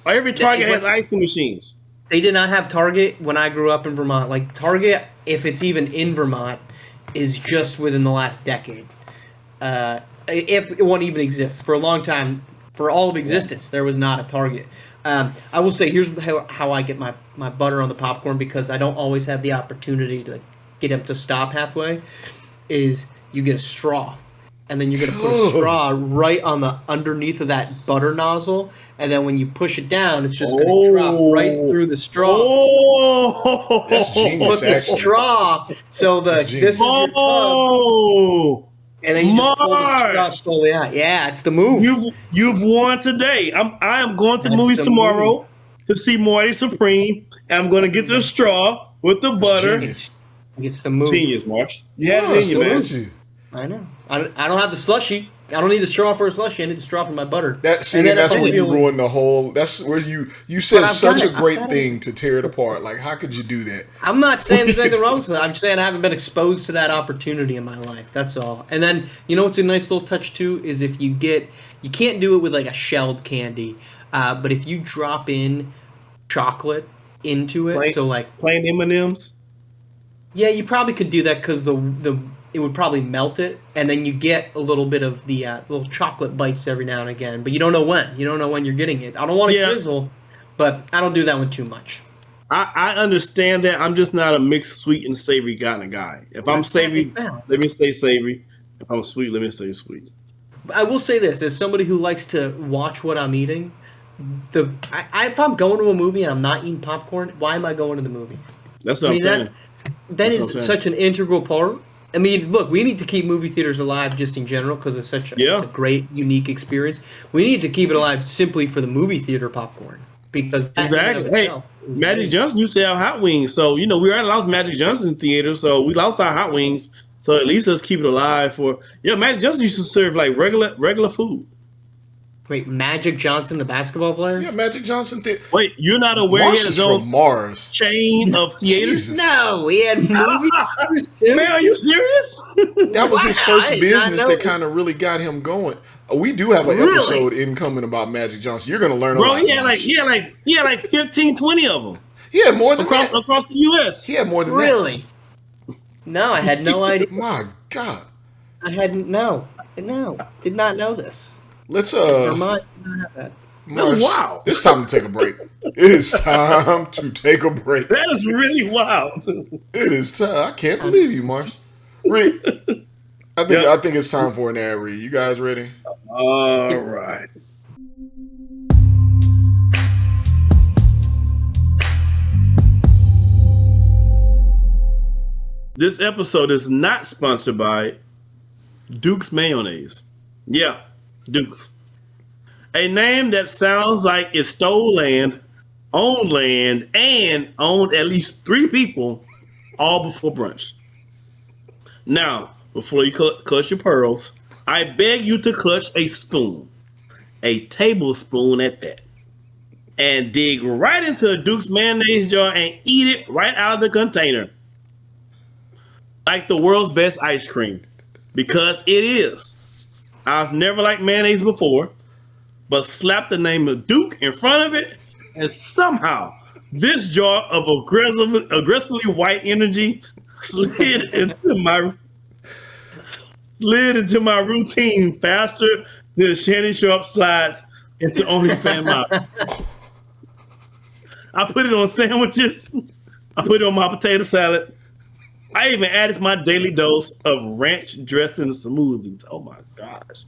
Every Target has icy machines. They did not have Target when I grew up in Vermont. Like Target, if it's even in Vermont, is just within the last decade. If one even exists. For a long time, for all of existence, there was not a Target. I will say, here's how I get my butter on the popcorn, because I don't always have the opportunity to get him to stop halfway, is you get a straw. And then you're going to put a straw right on the underneath of that butter nozzle. And then when you push it down, it's just going to drop right through the straw. Oh, That's genius, But the actually. straw, so this is your tub, and then you just pull the straw slowly out. Yeah, it's the move. You've won today. I am going to the That's movies the tomorrow to see Marty Supreme, and I'm going to get the straw with the butter. Genius. It's the move. Genius, Marsh. You had Yeah, it in so you, man. is you. I know. I don't have the slushy. I don't need the straw for a slushy. I need the straw for my butter. That's And then where if you I'm ruin the whole. That's where you said I've such done a it. great I've done thing to tear it apart. Like, how could you do that? I'm not saying there's anything wrong with it. I'm saying I haven't been exposed to that opportunity in my life. That's all. And then, you know what's a nice little touch too is if you can't do it with like a shelled candy, but if you drop in chocolate into it, so like plain M&Ms. yeah, you probably could do that because it would probably melt it, and then you get a little bit of the little chocolate bites every now and again, but you don't know when. You don't know when you're getting it. I don't want to drizzle, but I don't do that one too much. I understand that. I'm just not a mixed sweet and savory kind of guy. If I'm savory, let me stay savory. If I'm sweet, let me stay sweet. I will say this, as somebody who likes to watch what I'm eating, if I'm going to a movie and I'm not eating popcorn, why am I going to the movie? That's what I'm saying. That is such an integral part. I mean, look, we need to keep movie theaters alive just in general because it's it's a great, unique experience. We need to keep it alive simply for the movie theater popcorn because exactly. Hey, Magic Johnson used to have hot wings, so we already lost Magic Johnson theater, so we lost our hot wings. So at least let's keep it alive for Magic Johnson used to serve like regular food. Wait, Magic Johnson, the basketball player? Yeah, Magic Johnson. Wait, you're not aware Marsh he had his is own from Mars. chain of theaters? Jesus. No, he had movie theaters too. Man, are you serious? That was his first I did not business know that this. kind of really got him going. We do have an episode incoming about Magic Johnson. You're going to learn a lot. He had like 15, 20 of them. He had more than that. Across the U.S. He had more than Really? No, I had no idea. My God. I hadn't. No, did not know this. Let's Vermont did not have that. That's wild. It's time to take a break. It is time to take a break. That is really wild. It is time. I can't believe you, Marsh. Reed, I think it's time for an ad read. You guys ready? All right. This episode is not sponsored by Duke's Mayonnaise. Yeah, Duke's. A name that sounds like it stole land, and owned at least 3 people, all before brunch. Now, before you clutch your pearls, I beg you to clutch a spoon, a tablespoon at that, and dig right into a Duke's mayonnaise jar and eat it right out of the container. Like the world's best ice cream, because it is. I've never liked mayonnaise before, but slap the name of Duke in front of it, and somehow This jar of aggressively white energy slid into my routine faster than Shannon Sharp slides into OnlyFans mouth. I put it on sandwiches. I put it on my potato salad. I even added my daily dose of ranch dressing smoothies. Oh my gosh.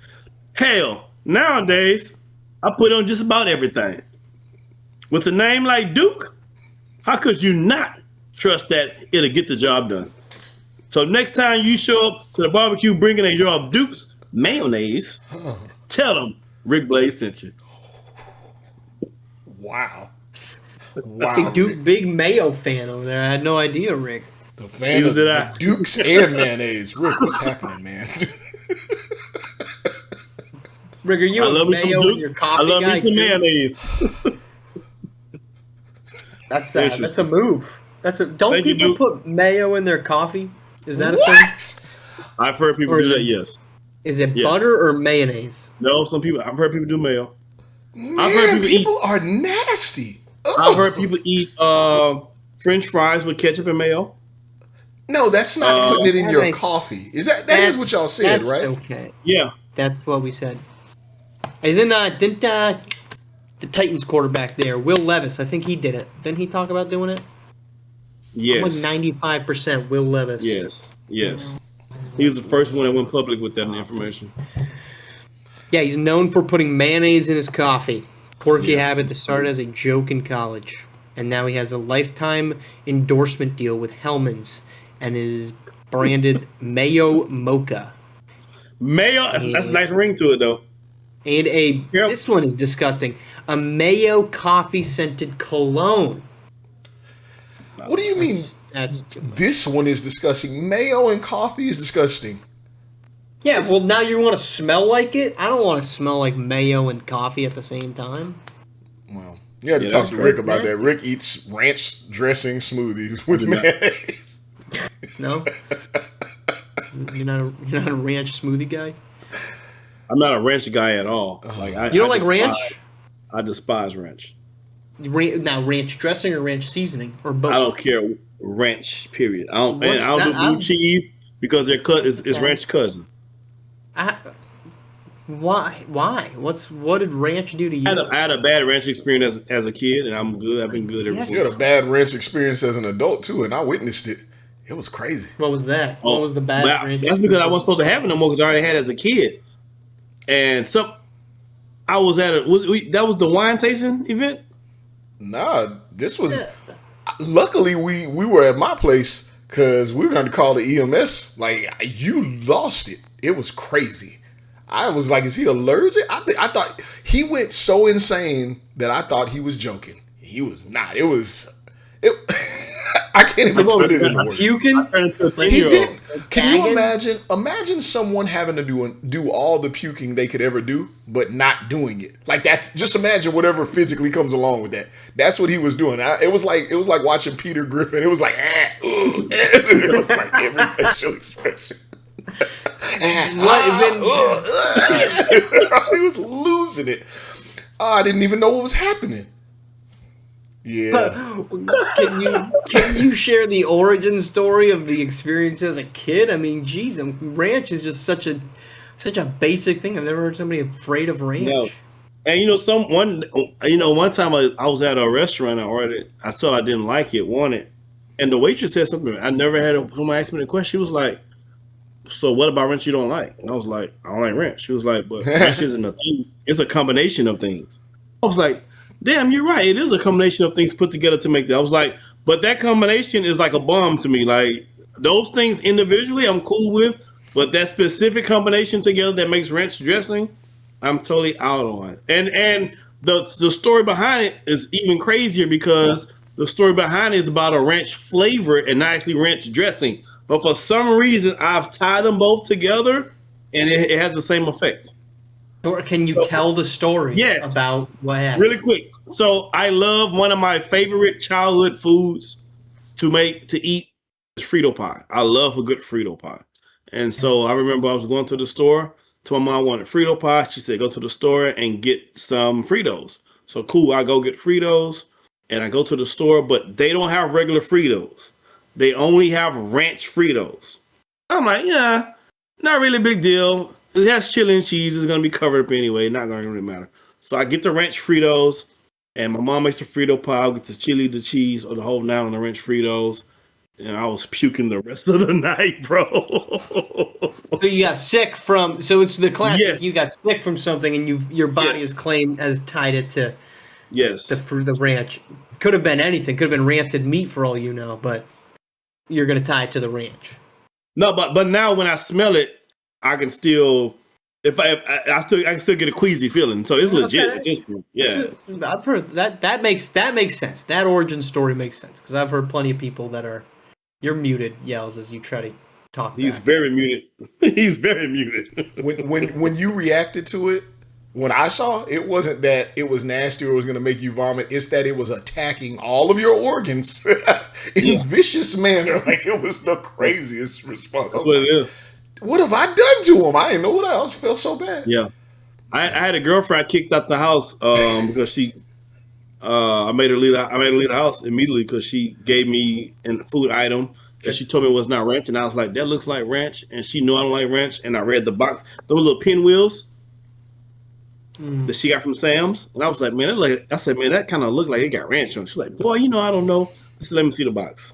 Hell, nowadays, I put it on just about everything. With a name like Duke, how could you not trust that it'll get the job done? So next time you show up to the barbecue bringing a jar of Duke's mayonnaise, tell them Rick Blaze sent you. Wow. Big Mayo fan over there. I had no idea, Rick. The fan of the Dukes and mayonnaise. Rick, what's happening, man? Rick, are you a mayo in your coffee? I love me some mayonnaise. That's a move. Don't people put mayo in their coffee? Is that a thing? I've heard people do that. Yes. Is it butter or mayonnaise? No, I've heard people do mayo. Man, I've heard people are nasty. Ugh. I've heard people eat French fries with ketchup and mayo. No, that's not putting it in your coffee. That is what y'all said, right? Okay. Yeah. That's what we said. Didn't the Titans quarterback there, Will Levis, I think he did it. Didn't he talk about doing it? Yes. I'm like 95% Will Levis. Yes. He was the first one that went public with that information. Yeah, he's known for putting mayonnaise in his coffee. Quirky habit that started as a joke in college. And now he has a lifetime endorsement deal with Hellman's and is branded Mayo Mocha. Mayo, that's a nice ring to it, though. And this one is disgusting, a mayo coffee scented cologne. What do you mean? This one is disgusting. Mayo and coffee is disgusting. Yeah, well, now you want to smell like it? I don't want to smell like mayo and coffee at the same time. Well, you had to talk to Rick about that. Rick eats ranch dressing smoothies with mayonnaise. No? You're not a ranch smoothie guy? I'm not a ranch guy at all. You don't like ranch? I despise ranch. Now, ranch dressing or ranch seasoning or both? I don't care. Ranch, period. I don't do blue cheese because it's ranch cousin. Why? What did ranch do to you? I had a bad ranch experience as a kid, and I'm good. I've been good ever since. You had a bad ranch experience as an adult too, and I witnessed it. It was crazy. What was that? What was the bad ranch? That's because I wasn't supposed to have it no more because I already had it as a kid. And I was at that was the wine tasting event? Nah, this was. Luckily, we were at my place because we were going to call the EMS. Like, you lost it. It was crazy. I was like, is he allergic? I thought he went so insane that I thought he was joking. He was not. It I can't even put it into words. Puking? He didn't. Can you imagine? Imagine someone having to do all the puking they could ever do, but not doing it. Like that's just imagine whatever physically comes along with that. That's what he was doing. It was like watching Peter Griffin. It was like it was like every facial expression. He was losing it. I didn't even know what was happening. Yeah. Can you share the origin story of the experience as a kid? I mean, geez, ranch is just such a basic thing. I've never heard somebody afraid of ranch. No. And one time I was at a restaurant. I ordered. I saw I didn't like it, wanted, and the waitress said something. I never had someone ask me the question. She was like, "So what about ranch you don't like?" And I was like, "I don't like ranch." She was like, "But ranch isn't a thing. It's a combination of things." I was like, damn, you're right. It is a combination of things put together to make that. I was like, but that combination is like a bomb to me. Like those things individually, I'm cool with, but that specific combination together that makes ranch dressing, I'm totally out on. And the story behind it is even crazier because the story behind it is about a ranch flavor and not actually ranch dressing. But for some reason, I've tied them both together, and it has the same effect. Or can you tell the story about what happened? Really quick. So I love one of my favorite childhood foods to eat is Frito pie. I love a good Frito pie. And so I remember I was going to the store, told my mom I wanted Frito pie. She said, go to the store and get some Fritos. So cool, I go get Fritos. and I go to the store, but they don't have regular Fritos. They only have ranch Fritos. I'm like, yeah, not really a big deal. It has chili and cheese. It's going to be covered up anyway. Not going to really matter. So I get the ranch Fritos, and my mom makes a Frito pie. I'll get the chili, the cheese, or the whole nine on the ranch Fritos. And I was puking the rest of the night, bro. So you got sick from. So it's the classic. Yes. You got sick from something, and your body has tied it to the ranch. Could have been anything. Could have been rancid meat for all you know, but you're gonna tie it to the ranch. No, but now when I smell it, I can still I can still get a queasy feeling. So it's legit at this point. Yeah, I've heard that makes sense. That origin story makes sense because I've heard plenty of people that are. You're muted, Yellz, as you try to talk. He's very muted. He's very muted. when you reacted to it, when I saw it wasn't that it was nasty or it was going to make you vomit. It's that it was attacking all of your organs in a vicious manner. Like it was the craziest response. That's what it is. What have I done to him? I didn't know what else. Felt so bad. Yeah, I had a girlfriend I kicked out the house because she. I made her leave the house immediately because she gave me a food item that she told me was not ranch, and I was like, "That looks like ranch," and she knew I don't like ranch, and I read the box, those little pinwheels that she got from Sam's, and I was like, "Man, that kind of looked like it got ranch on it." She's like, "Boy, I don't know." I said, "Let me see the box."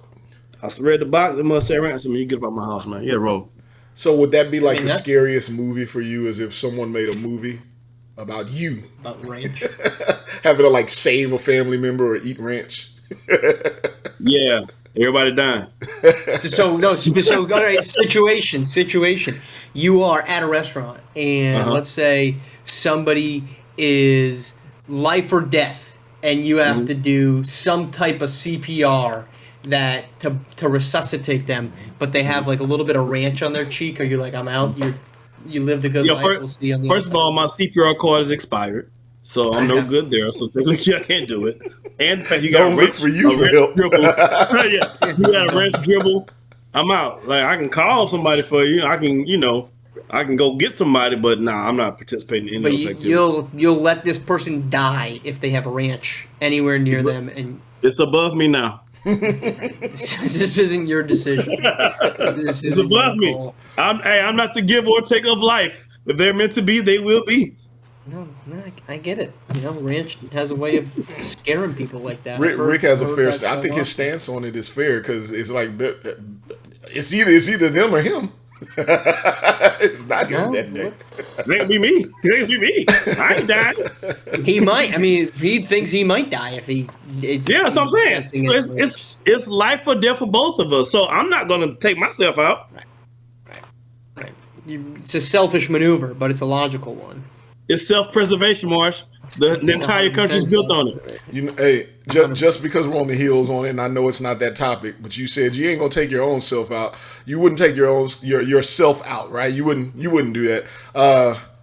I read the box. It must say ranch. I said, "Man, you get up out my house, man." Yeah, roll. So would that be like the scariest movie for you? As if someone made a movie about you about ranch, having to like save a family member or eat ranch. Yeah, everybody dying. So all right, situation. You are at a restaurant, and let's say somebody is life or death, and you have to do some type of CPR that to resuscitate them, but they have like a little bit of ranch on their cheek. Are you like, I'm out? You lived a good life. We'll see on the first of all, my CPR card is expired, so I'm no good there. So technically, I can't do it. And the fact you got a wrench dribble, yeah, you got a wrench dribble. I'm out. Like I can call somebody for you. I can go get somebody, but nah, I'm not participating in those activities. You'll let this person die if they have a ranch anywhere near them, and it's above me now. This isn't your decision. It's above me. I'm not the give or take of life. If they're meant to be, they will be. No, I get it. Ranch has a way of scaring people like that. Rick has a fair. I think his stance on it is fair because it's like it's either them or him. It's not him that day. It ain't be me. I ain't dying. He might. I mean, he thinks he might die if he. Yeah, that's what I'm saying. It's life or death for both of us. So I'm not going to take myself out. Right. It's a selfish maneuver, but it's a logical one. It's self-preservation, Marsh. The entire country's built on it. Hey, just because we're on the heels on it, and I know it's not that topic, but you said you ain't gonna take your own self out. You wouldn't take yourself out, right? You wouldn't do that.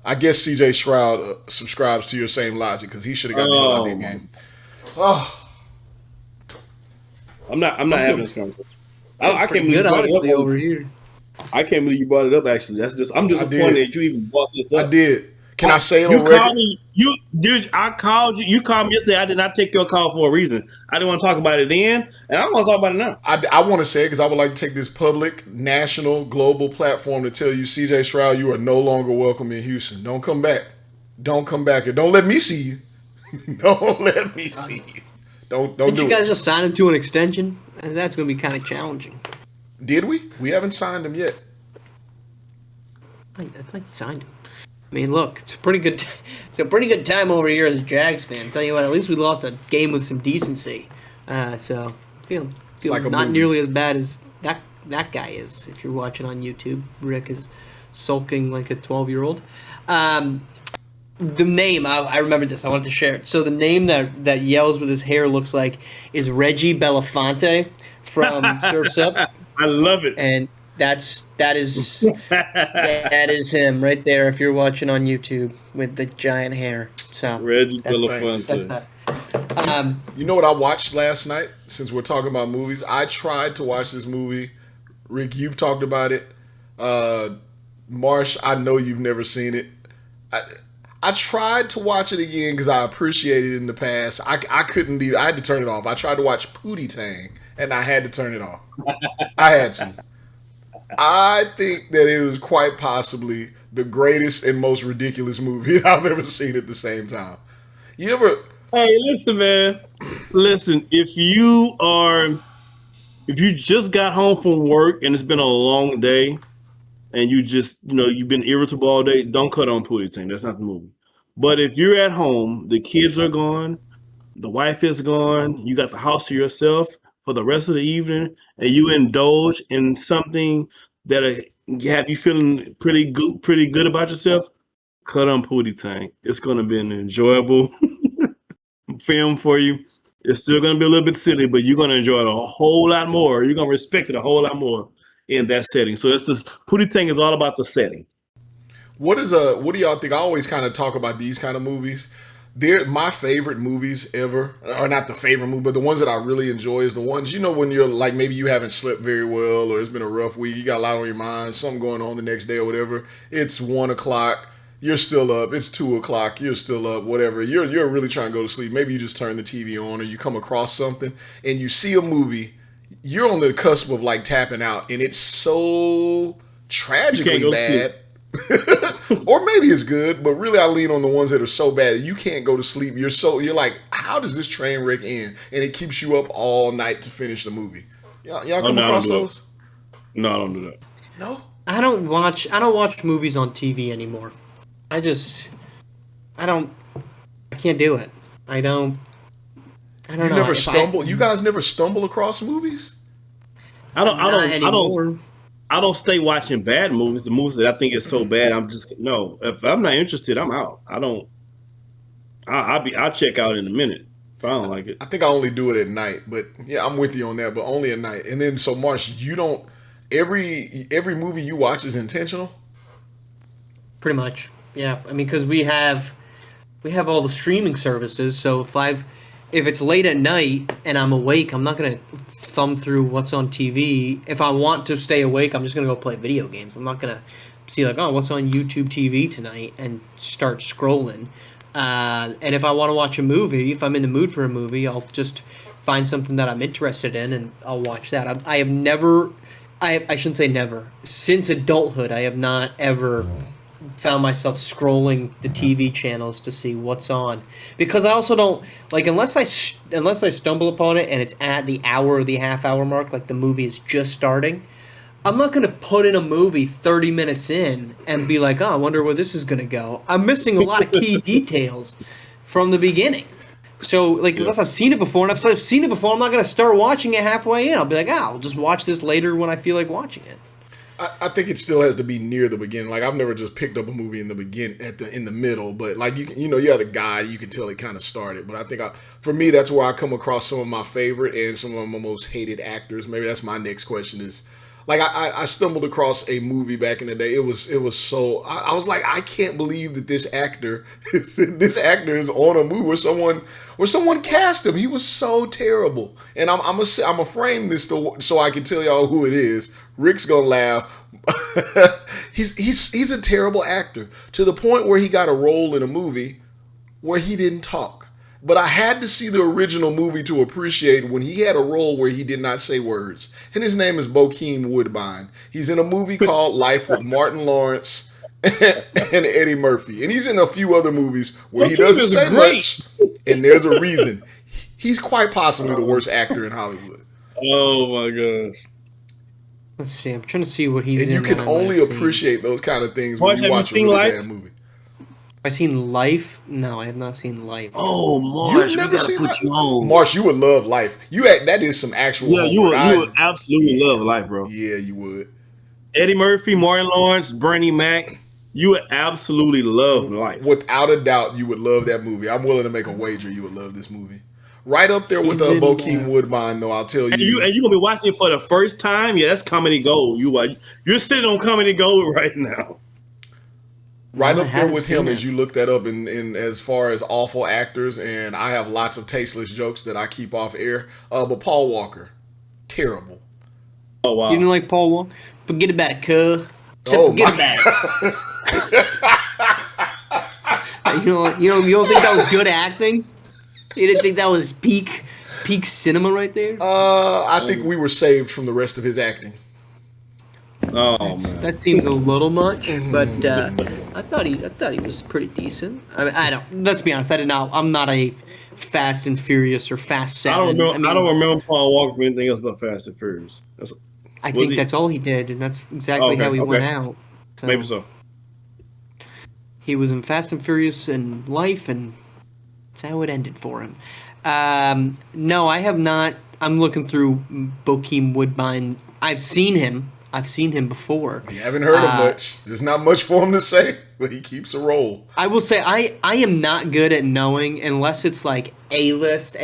I guess CJ Stroud subscribes to your same logic because he should have got the hell out of that game. Oh, I'm not having this conversation. I can't believe good, honestly, over here. I can't believe you brought it up. Actually, I'm disappointed that you even brought this up. I did. Can I say it you on record? Called me, I called you. You called me yesterday. I did not take your call for a reason. I didn't want to talk about it then, and I don't want to talk about it now. I want to say it because I would like to take this public, national, global platform to tell you, CJ Stroud, you are no longer welcome in Houston. Don't come back. Don't come back here. Don't let me see you. Don't let me see you. Don't do it. Did you guys just sign him to an extension? And that's going to be kind of challenging. Did we? We haven't signed him yet. I thought you signed him. I mean, look, it's a pretty good time over here as a Jags fan. Tell you what, at least we lost a game with some decency. So feel like not nearly as bad as that guy is. If you're watching on YouTube, Rick is sulking like a 12-year-old. The name, I remember this. I wanted to share it. So the name that Yellz with his hair looks like is Reggie Belafonte from Surf's Up. I love it. And that is him right there. If you're watching on YouTube with the giant hair, so Reggie Belafonte. You know what I watched last night? Since we're talking about movies, I tried to watch this movie. Rick, you've talked about it. Marsh, I know you've never seen it. I tried to watch it again because I appreciated it in the past. I couldn't leave. I had to turn it off. I tried to watch Pootie Tang and I had to turn it off. I had to. I think that it was quite possibly the greatest and most ridiculous movie I've ever seen at the same time. You ever? Hey, listen, man. Listen, if you just got home from work and it's been a long day and you've been irritable all day, don't cut on Pootie Tang. That's not the movie. But if you're at home, the kids are gone, the wife is gone, you got the house to yourself for the rest of the evening, and you indulge in something that have you feeling pretty good about yourself, cut on Pootie Tang. It's going to be an enjoyable film for you. It's still going to be a little bit silly, but you're going to enjoy it a whole lot more. You're going to respect it a whole lot more in that setting. So it's just Pootie Tang is all about the setting. What do y'all think? I always kind of talk about these kind of movies. They're my favorite movies ever, or not the favorite movie, but the ones that I really enjoy is the ones, when you're like, maybe you haven't slept very well, or it's been a rough week, you got a lot on your mind, something going on the next day or whatever. It's 1:00, you're still up. It's 2:00, you're still up. Whatever. You're really trying to go to sleep. Maybe you just turn the TV on, or you come across something and you see a movie. You're on the cusp of like tapping out, and it's so tragically bad. Or maybe it's good, but really I lean on the ones that are so bad that you can't go to sleep. You're like, how does this train wreck end? And it keeps you up all night to finish the movie. Y'all come across those? No, I don't do that. No? I don't watch movies on TV anymore. I can't do it. I don't know. Never stumble? You guys never stumble across movies? I don't stay watching bad movies. The movies that I think is so bad, if I'm not interested, I'm out. I'll check out in a minute if I don't like it. I think I only do it at night, but yeah, I'm with you on that, but only at night. And then, so Marsh, you don't, every movie you watch is intentional? Pretty much. Yeah. I mean, because we have all the streaming services, so if it's late at night and I'm awake, I'm not going to thumb through what's on TV. If I want to stay awake, I'm just going to go play video games. I'm not going to see like, oh, what's on YouTube TV tonight and start scrolling. And if I want to watch a movie, if I'm in the mood for a movie, I'll just find something that I'm interested in and I'll watch that. I have never, I shouldn't say never, since adulthood, I have not ever found myself scrolling the TV channels to see what's on, because I also don't like, unless I stumble upon it and it's at the hour or the half hour mark, like the movie is just starting, I'm not going to put in a movie 30 minutes in and be like, oh, I wonder where this is going to go. I'm missing a lot of key details from the beginning. So, like, unless I've seen it before, and if I've seen it before, I'm not going to start watching it halfway in. I'll be like, I'll just watch this later when I feel like watching it. I think it still has to be near the beginning. Like, I've never just picked up a movie in the middle, but like you have the guide, you can tell it kind of started. But I think for me, that's where I come across some of my favorite and some of my most hated actors. Maybe that's my next question is, like, I stumbled across a movie back in the day. It was so, I was like, I can't believe that this actor is on a movie where someone cast him. He was so terrible. And I'm gonna frame this so I can tell y'all who it is. Rick's gonna laugh. He's a terrible actor, to the point where he got a role in a movie where he didn't talk. But I had to see the original movie to appreciate when he had a role where he did not say words. And his name is Bokeem Woodbine. He's in a movie called Life with Martin Lawrence and Eddie Murphy. And he's in a few other movies where he doesn't say much. And there's a reason. He's quite possibly the worst actor in Hollywood. Oh my gosh. Let's see. I'm trying to see what he's in. And you can only appreciate those kind of things when you watch a really bad movie. Have I seen Life? No, I have not seen Life. Oh, Marsh, you've never seen Life? On. Marsh, you would love Life. That is some actual. Yeah, you would absolutely love Life, bro. Yeah, you would. Eddie Murphy, Martin Lawrence, Bernie Mac. You would absolutely love Life. Without a doubt, you would love that movie. I'm willing to make a wager you would love this movie. Right up there with Bokeem Woodbine, though, I'll tell you. And you're going to be watching it for the first time? Yeah, that's comedy gold. You're sitting on comedy gold right now. Right up there with him as you look that up in as far as awful actors, and I have lots of tasteless jokes that I keep off air. But Paul Walker, terrible. Oh, wow. You didn't like Paul Walker? Forget about it, cuz. Oh, forget about it. You don't think that was good acting? You didn't think that was peak cinema right there? I think we were saved from the rest of his acting. Oh man. That seems a little much, but I thought he was pretty decent. I don't. Let's be honest. I'm not a Fast and Furious or Fast I Seven. don't know. I don't remember Paul Walker from anything else but Fast and Furious. I think that's all he did, and that's exactly how he went out. So Maybe so. he was in Fast and Furious in life, and that's how it ended for him. No, I have not. I'm looking through Bokeem Woodbine. I've seen him before. You haven't heard him much. There's not much for him to say, but he keeps a role. I will say I am not good at knowing unless it's like A-list.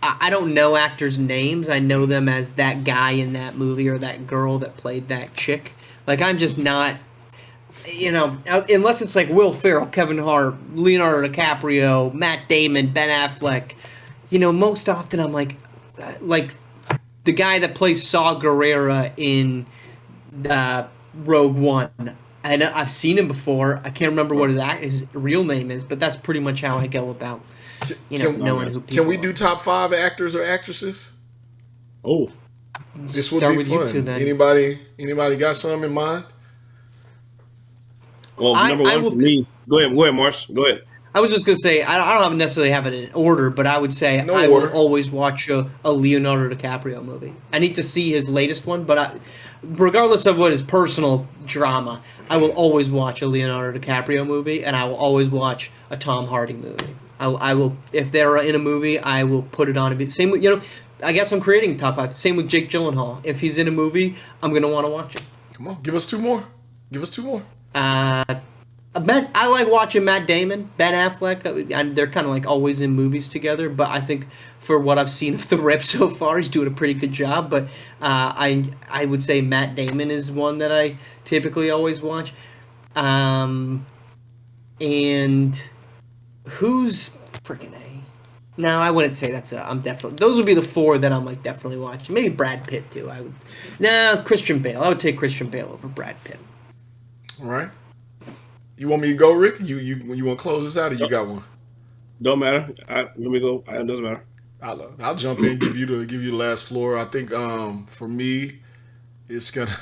I don't know actors' names. I know them as that guy in that movie or that girl that played that chick. Like, I'm just not, unless it's like Will Ferrell, Kevin Hart, Leonardo DiCaprio, Matt Damon, Ben Affleck. Most often I'm like the guy that plays Saw Gerrera in Rogue One. And I've seen him before. I can't remember what his real name is, but that's pretty much how I go about knowing who people Can we do top 5 actors or actresses? Oh, this would Start be with you fun. two, then. Anybody got something in mind? well, number one for me. Go ahead, Marsh. Go ahead. I was just gonna say I don't necessarily have it in order, but I would say No I order. will always watch a Leonardo DiCaprio movie. I need to see his latest one, but regardless of what his personal drama, I will always watch a Leonardo DiCaprio movie, and I will always watch a Tom Hardy movie. I will, if they're in a movie, I will put it on. Same with I guess I'm creating top 5. Same with Jake Gyllenhaal. If he's in a movie, I'm gonna want to watch it. Come on, give us two more. I like watching Matt Damon, Ben Affleck. And they're kind of like always in movies together. But I think for what I've seen of the Rip so far, he's doing a pretty good job. But I would say Matt Damon is one that I typically always watch. And who's freaking A? No, I wouldn't say that's I'm definitely. Those would be the 4 that I'm like definitely watching. Maybe Brad Pitt too. Christian Bale. I would take Christian Bale over Brad Pitt. All right. You want me to go, Rick? You want to close this out, or you got one? Don't matter. Let me go. It doesn't matter. I'll jump in, give you the last floor. I think for me, it's gonna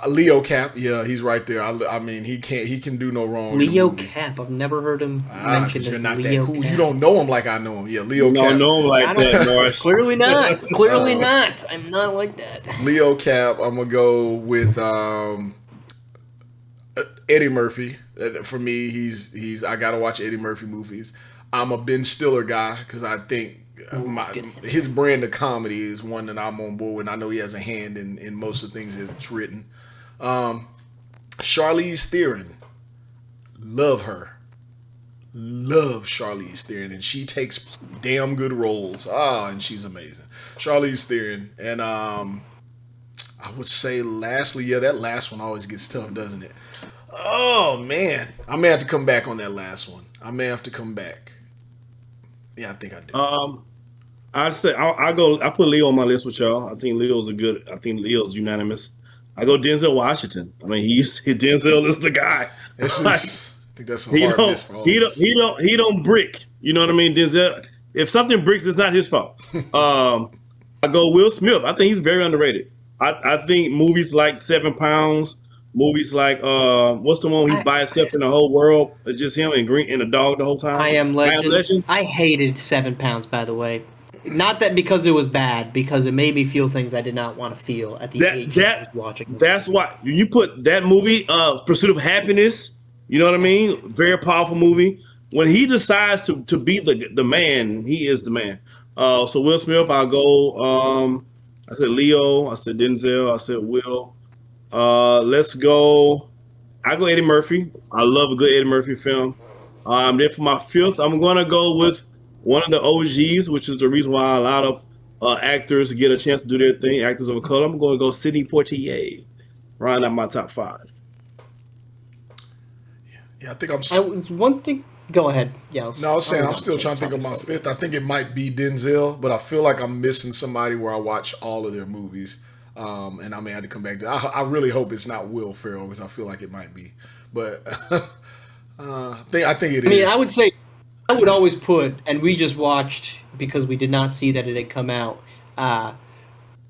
Leo Cap. Yeah, he's right there. I mean, he can do no wrong. Leo Cap. I've never heard him mentioned. You're as not Leo that cool. Cap. You don't know him like I know him. Yeah, Leo You Cap. don't know him like that, Marsh. Clearly not. Clearly not. I'm not like that. Leo Cap. I'm gonna go with Eddie Murphy. For me, he's. I gotta watch Eddie Murphy movies. I'm a Ben Stiller guy because I think his brand of comedy is one that I'm on board with. And I know he has a hand in most of the things that's written. Charlize Theron, love her. Love Charlize Theron, and she takes damn good roles. And she's amazing. Charlize Theron, and I would say lastly, that last one always gets tough, doesn't it? Oh man, I may have to come back on that last one. I may have to come back. Yeah, I think I do. I'd say I put Leo on my list with y'all. I think Leo's unanimous. I go Denzel Washington. I mean, Denzel is the guy. I think that's a hard miss for all of us. He don't brick. You know what I mean? Denzel. If something bricks, it's not his fault. I go Will Smith. I think he's very underrated. I think movies like 7 Pounds, movies like what's the one where he's by himself in the whole world? It's just him and a dog the whole time. I Am Legend. I hated 7 Pounds, by the way. Not that because it was bad, because it made me feel things I did not want to feel at the age I was watching. That's why you put that movie, Pursuit of Happiness. You know what I mean? Very powerful movie. When he decides to be the man, he is the man. So Will Smith, I'll go. I said Leo. I said Denzel. I said Will. Let's go. I go Eddie Murphy. I love a good Eddie Murphy film. Then for my 5th, I'm gonna go with one of the OGs, which is the reason why a lot of actors get a chance to do their thing. Actors of color. I'm going to go Sidney Poitier. Round out my top 5. Yeah, I think I'm. One thing. Go ahead. Yeah. No, I was saying I'm still trying to think of my 5th. I think it might be Denzel, but I feel like I'm missing somebody where I watch all of their movies, and I may have to come back to. I really hope it's not Will Ferrell because I feel like it might be, but I think it I mean, is. I would say I would always put, and we just watched because we did not see that it had come out.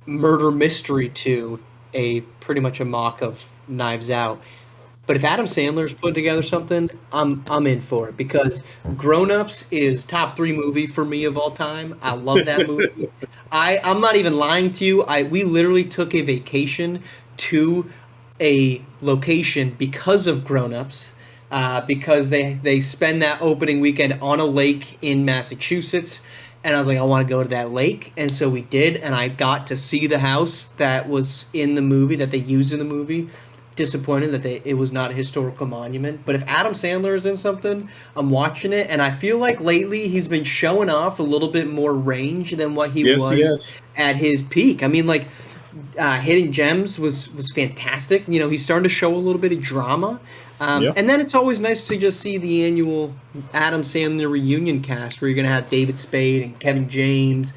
Murder Mystery 2, a pretty much a mock of Knives Out. But if Adam Sandler's putting together something, I'm in for it because Grown Ups is top 3 movie for me of all time. I love that movie. I'm not even lying to you. We literally took a vacation to a location because of Grown Ups. Because they spend that opening weekend on a lake in Massachusetts, and I was like, I want to go to that lake, and so we did, and I got to see the house that was in the movie that they used in the movie. Disappointed that it was not a historical monument, but if Adam Sandler is in something, I'm watching it, and I feel like lately he's been showing off a little bit more range than what he Yes, was he has. at his peak. I mean, like Hidden Gems was fantastic. You know, he's starting to show a little bit of drama. Yeah. And then it's always nice to just see the annual Adam Sandler reunion cast where you're going to have David Spade and Kevin James.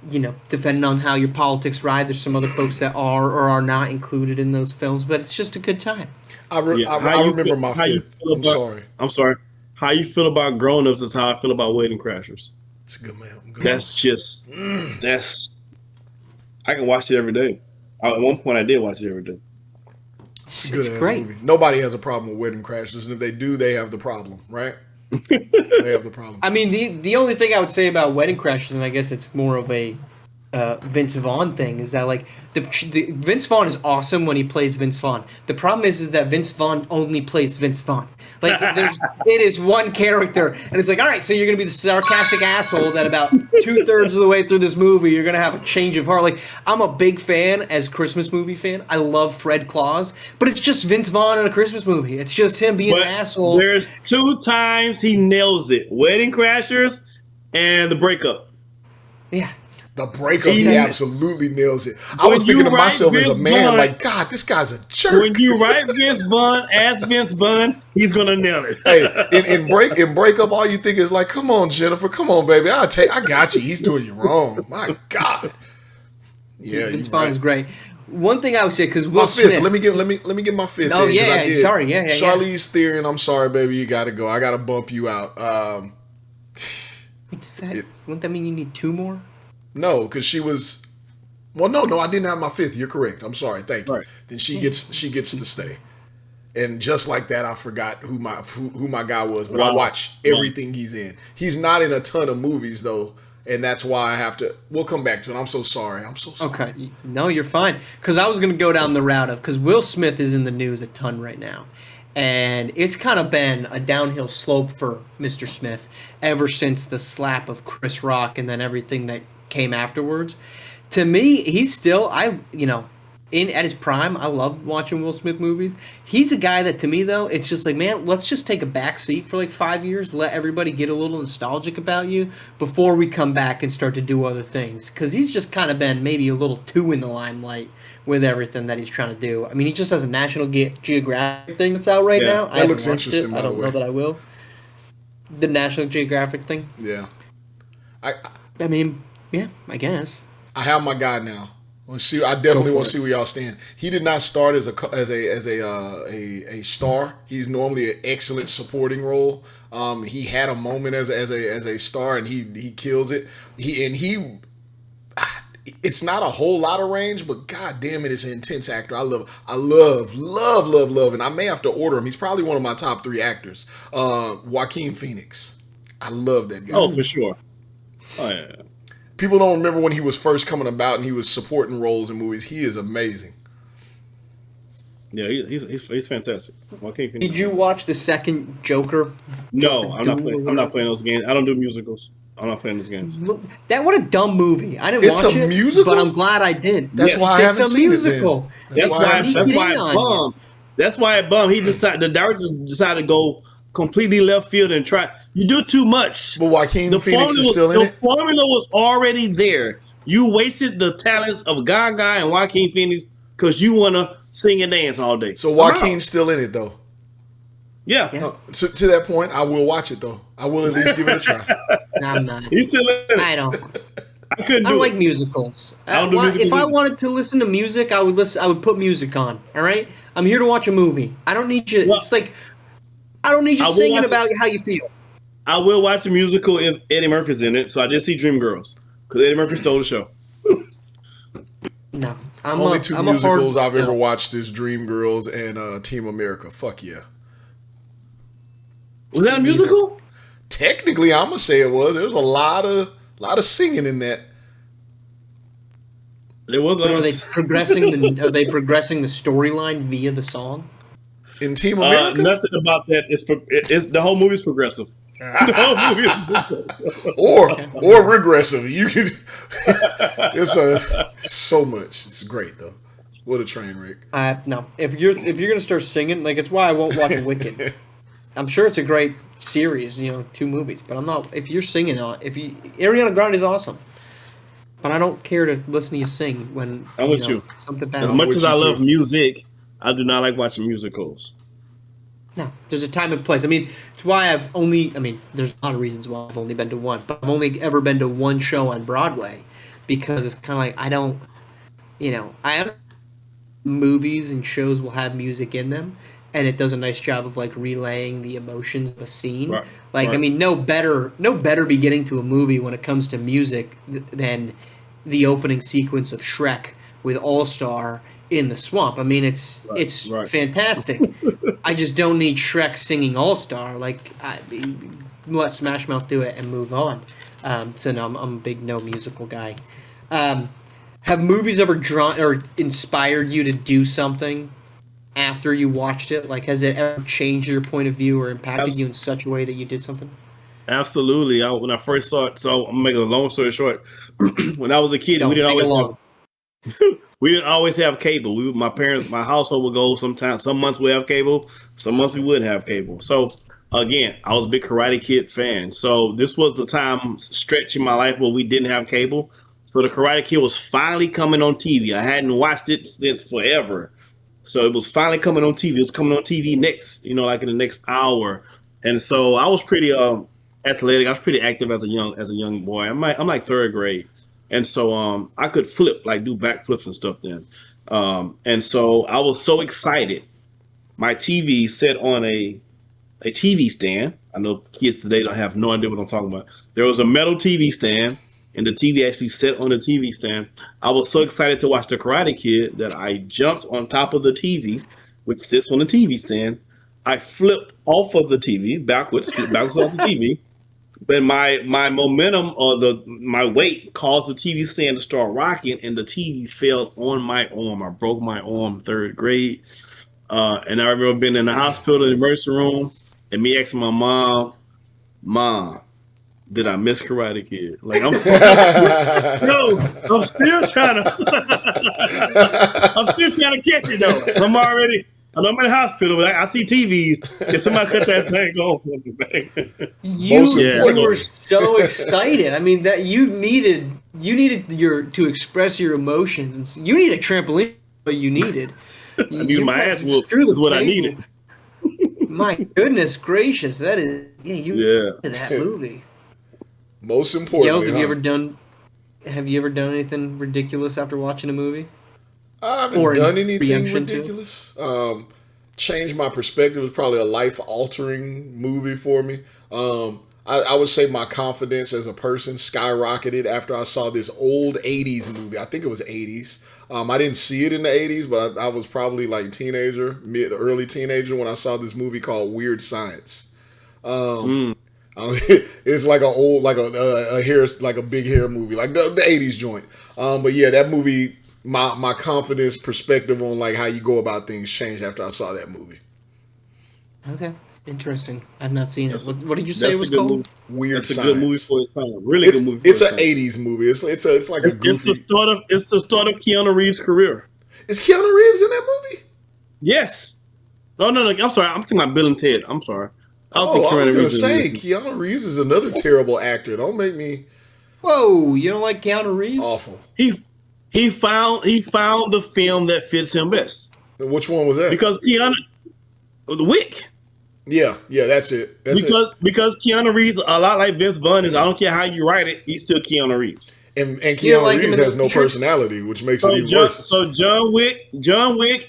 You know, depending on how your politics ride, there's some other folks that are or are not included in those films, but it's just a good time. I How you remember feel- my how you fifth. feel I'm about- sorry. I'm sorry. How you feel about Grown Ups is how I feel about Wedding Crashers. It's a good man. That's just I can watch it every day. At one point, I did watch it every day. It's a good It's ass great. movie. Nobody has a problem with Wedding Crashers, and if they do, they have the problem, right? They have the problem. I mean, the only thing I would say about Wedding Crashers, and I guess it's more of a Vince Vaughn thing, is that like the Vince Vaughn is awesome when he plays Vince Vaughn. The problem is that Vince Vaughn only plays Vince Vaughn. Like it is one character, and it's like, all right, so you're gonna be the sarcastic asshole that about 2/3 of the way through this movie you're gonna have a change of heart. Like I'm a big fan as Christmas movie fan. I love Fred Claus, but it's just Vince Vaughn in a Christmas movie. It's just him being But an asshole. there's 2 times he nails it: Wedding Crashers and The Breakup. Yeah. The breakup, he Okay. absolutely nails it. I When was thinking you to myself write as a Vince man, Vaughn- like, God, this guy's a jerk. When you write Vince Vaughn as Vince Vaughn, he's gonna nail it. Hey, in breakup, all you think is like, come on, Jennifer, come on, baby, I got you. He's doing you wrong. My God. Yeah, Vince you're Vaughn right. is great. One thing I would say, because My Will fifth. Smith. Let me get my fifth. Oh, in, 'cause yeah, I did. sorry, yeah. Charlize Theron, I'm sorry, baby, you got to go. I got to bump you out. Wouldn't that mean you need 2 more? No, because she was. Well, no, I didn't have my fifth. You're correct. I'm sorry. Thank you. Right. Then she gets to stay. And just like that, I forgot who my guy was. But I Wow. watch everything he's in. He's not in a ton of movies though, and that's why I have to. We'll come back to it. I'm so sorry. I'm so sorry. Okay, no, you're fine. Because I was going to go down the route of, because Will Smith is in the news a ton right now. And it's kind of been a downhill slope for Mr. Smith ever since the slap of Chris Rock and then everything that came afterwards. To me, he's still, at his prime, I love watching Will Smith movies. He's a guy that, to me, though, it's just like, man, let's just take a back seat for like 5 years, let everybody get a little nostalgic about you before we come back and start to do other things. Because he's just kind of been maybe a little too in the limelight with everything that he's trying to do. I mean, he just has a National Geographic thing that's out right Yeah. now. That I haven't looks watched interesting, it. by I the don't way. know that I will. The National Geographic thing. Yeah. I I guess. I have my guy now. Let's see. I definitely want to see where y'all stand. He did not start as a star. He's normally an excellent supporting role. He had a moment as a star, and he kills it. It's not a whole lot of range, but god damn it, it's an intense actor. I love, and I may have to order him. He's probably one of my top 3 actors. Joaquin Phoenix. I love that guy. Oh, for sure. Oh yeah. People don't remember when he was first coming about and he was supporting roles in movies. He is amazing. Yeah, he's fantastic. Joaquin Phoenix. Did you watch the second Joker? No, I'm not Doom playing. or I'm not playing those games. I don't do musicals. I'm not playing those games. That what a dumb movie. I didn't It's watch a it, musical? but I'm glad I did. That's why I haven't it's a seen it then. musical. That's why I why. haven't That's seen why it. it bummed. That's why it bummed. The director decided to go completely left field and try. You do too much. But Joaquin The Phoenix formula is still in the it. formula was already there. You wasted the talents of Gaga and Joaquin Phoenix because you want to sing and dance all day. So I'm Joaquin's out. still in it though. Yeah. Yeah. To that point, I will watch it though. I will at least give it a try. No, I'm not. He's still in it. I don't. I couldn't I do don't like it. musicals. I don't do musicals If I either. wanted to listen to music, I would listen. I would put music on. All right. I'm here to watch a movie. I don't need you. Well- It's like I don't need you I will singing watch about how you feel. I will watch the musical if Eddie Murphy's in it. So I did see Dreamgirls because Eddie Murphy stole the show. No, Only two musicals I've ever no. watched is Dreamgirls and Team America. Fuck yeah. Was that a musical? Technically, I'm gonna say it was. There was a lot of singing in that. It was. But are they progressing the storyline via the song? In Team America, Nothing about that. It's the whole movie's progressive. The whole movie is progressive. or regressive. You can. It's so much. It's great though. What a train wreck. No, if you're gonna start singing, like it's why I won't watch Wicked. I'm sure it's a great series, 2 movies, but I'm not. If you're singing on, Ariana Grande is awesome, but I don't care to listen to you sing when I'm with you. Something bad. As much as I love music, I do not like watching musicals. No, there's a time and place. I mean, it's why I've only. I mean, there's a lot of reasons why I've only been to one, but I've only ever been to one show on Broadway because it's kind of like I don't. Movies and shows will have music in them, and it does a nice job of like relaying the emotions of a scene. Right, Like, right. I mean, no better beginning to a movie when it comes to music than the opening sequence of Shrek with All Star in the swamp. I mean, it's right. fantastic. I just don't need Shrek singing All Star. Like, let Smash Mouth do it and move on. So no, I'm a big no musical guy. Have movies ever drawn or inspired you to do something after you watched it? Like, has it ever changed your point of view or impacted you in such a way that you did something? Absolutely. When I first saw it, so I'm gonna make a long story short. When I was a kid, Don't we didn't take it always long. we didn't always have cable. My household would go sometimes. Some months we have cable, some months we wouldn't have cable. So again, I was a big Karate Kid fan. So this was the time stretch in my life where we didn't have cable. So the Karate Kid was finally coming on TV. I hadn't watched it since forever. So it was finally coming on TV. It was coming on TV next, like in the next hour. And so I was pretty athletic. I was pretty active as a young boy. I'm like 3rd grade. And so I could flip, like do backflips and stuff then. And so I was so excited. My TV set on a TV stand. I know kids today don't have no idea what I'm talking about. There was a metal TV stand, and the TV actually set on the TV stand. I was so excited to watch The Karate Kid that I jumped on top of the TV, which sits on the TV stand. I flipped off of the TV, backwards off the TV. But my momentum or my weight caused the TV stand to start rocking, and the TV fell on my arm. I broke my arm 3rd grade. And I remember being in the hospital in the emergency room and me asking my mom, did I miss Karate Kid? Like I'm still trying to catch it though. I'm in the hospital, but I see TVs. Can somebody cut that thing off? You were so excited. I mean, that you needed to express your emotions. You need a trampoline, but you needed. My ass whooped is what I needed. My goodness gracious, that is in that movie. Most importantly, Yellz, have you ever done anything ridiculous after watching a movie? I haven't done anything ridiculous. Changed my perspective. It was probably a life-altering movie for me. I would say my confidence as a person skyrocketed after I saw this old 80s movie. I think it was 80s. I didn't see it in the 80s, but I was probably like early teenager when I saw this movie called Weird Science. It's like a hair, like a big hair movie, like the 80s joint. But yeah, that movie, my confidence perspective on like how you go about things changed after I saw that movie. Okay, interesting. I've not seen it. What did you say it was called? Movie. Weird That's Science. A good movie for its time. Really good movie. It's an 80s movie. It's like a goofy. It's the start of Keanu Reeves' career. Is Keanu Reeves in that movie? Yes. No. I'm sorry. I'm talking about Bill and Ted. I'm sorry. I was going to say Keanu Reeves is another terrible actor. Don't make me. Whoa! You don't like Keanu Reeves? Awful. He found the film that fits him best. Which one was that? Because Keanu, The Wick. Yeah, that's it. Because Keanu Reeves, a lot like Vince Vaughn is, I don't care how you write it, he's still Keanu Reeves. And Keanu Reeves has no personality, which makes it even worse. So John Wick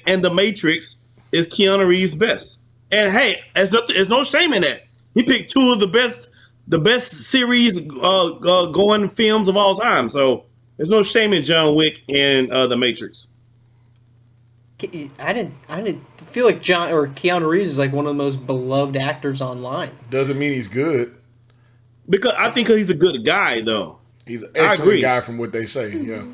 and The Matrix is Keanu Reeves' best. And hey, there's no shame in that. He picked two of the best series going films of all time. So there's no shame in John Wick and The Matrix. I didn't feel like John or Keanu Reeves is like one of the most beloved actors online. Doesn't mean he's good. Because I think he's a good guy, though. He's an I excellent agree. guy from what they say. Yeah.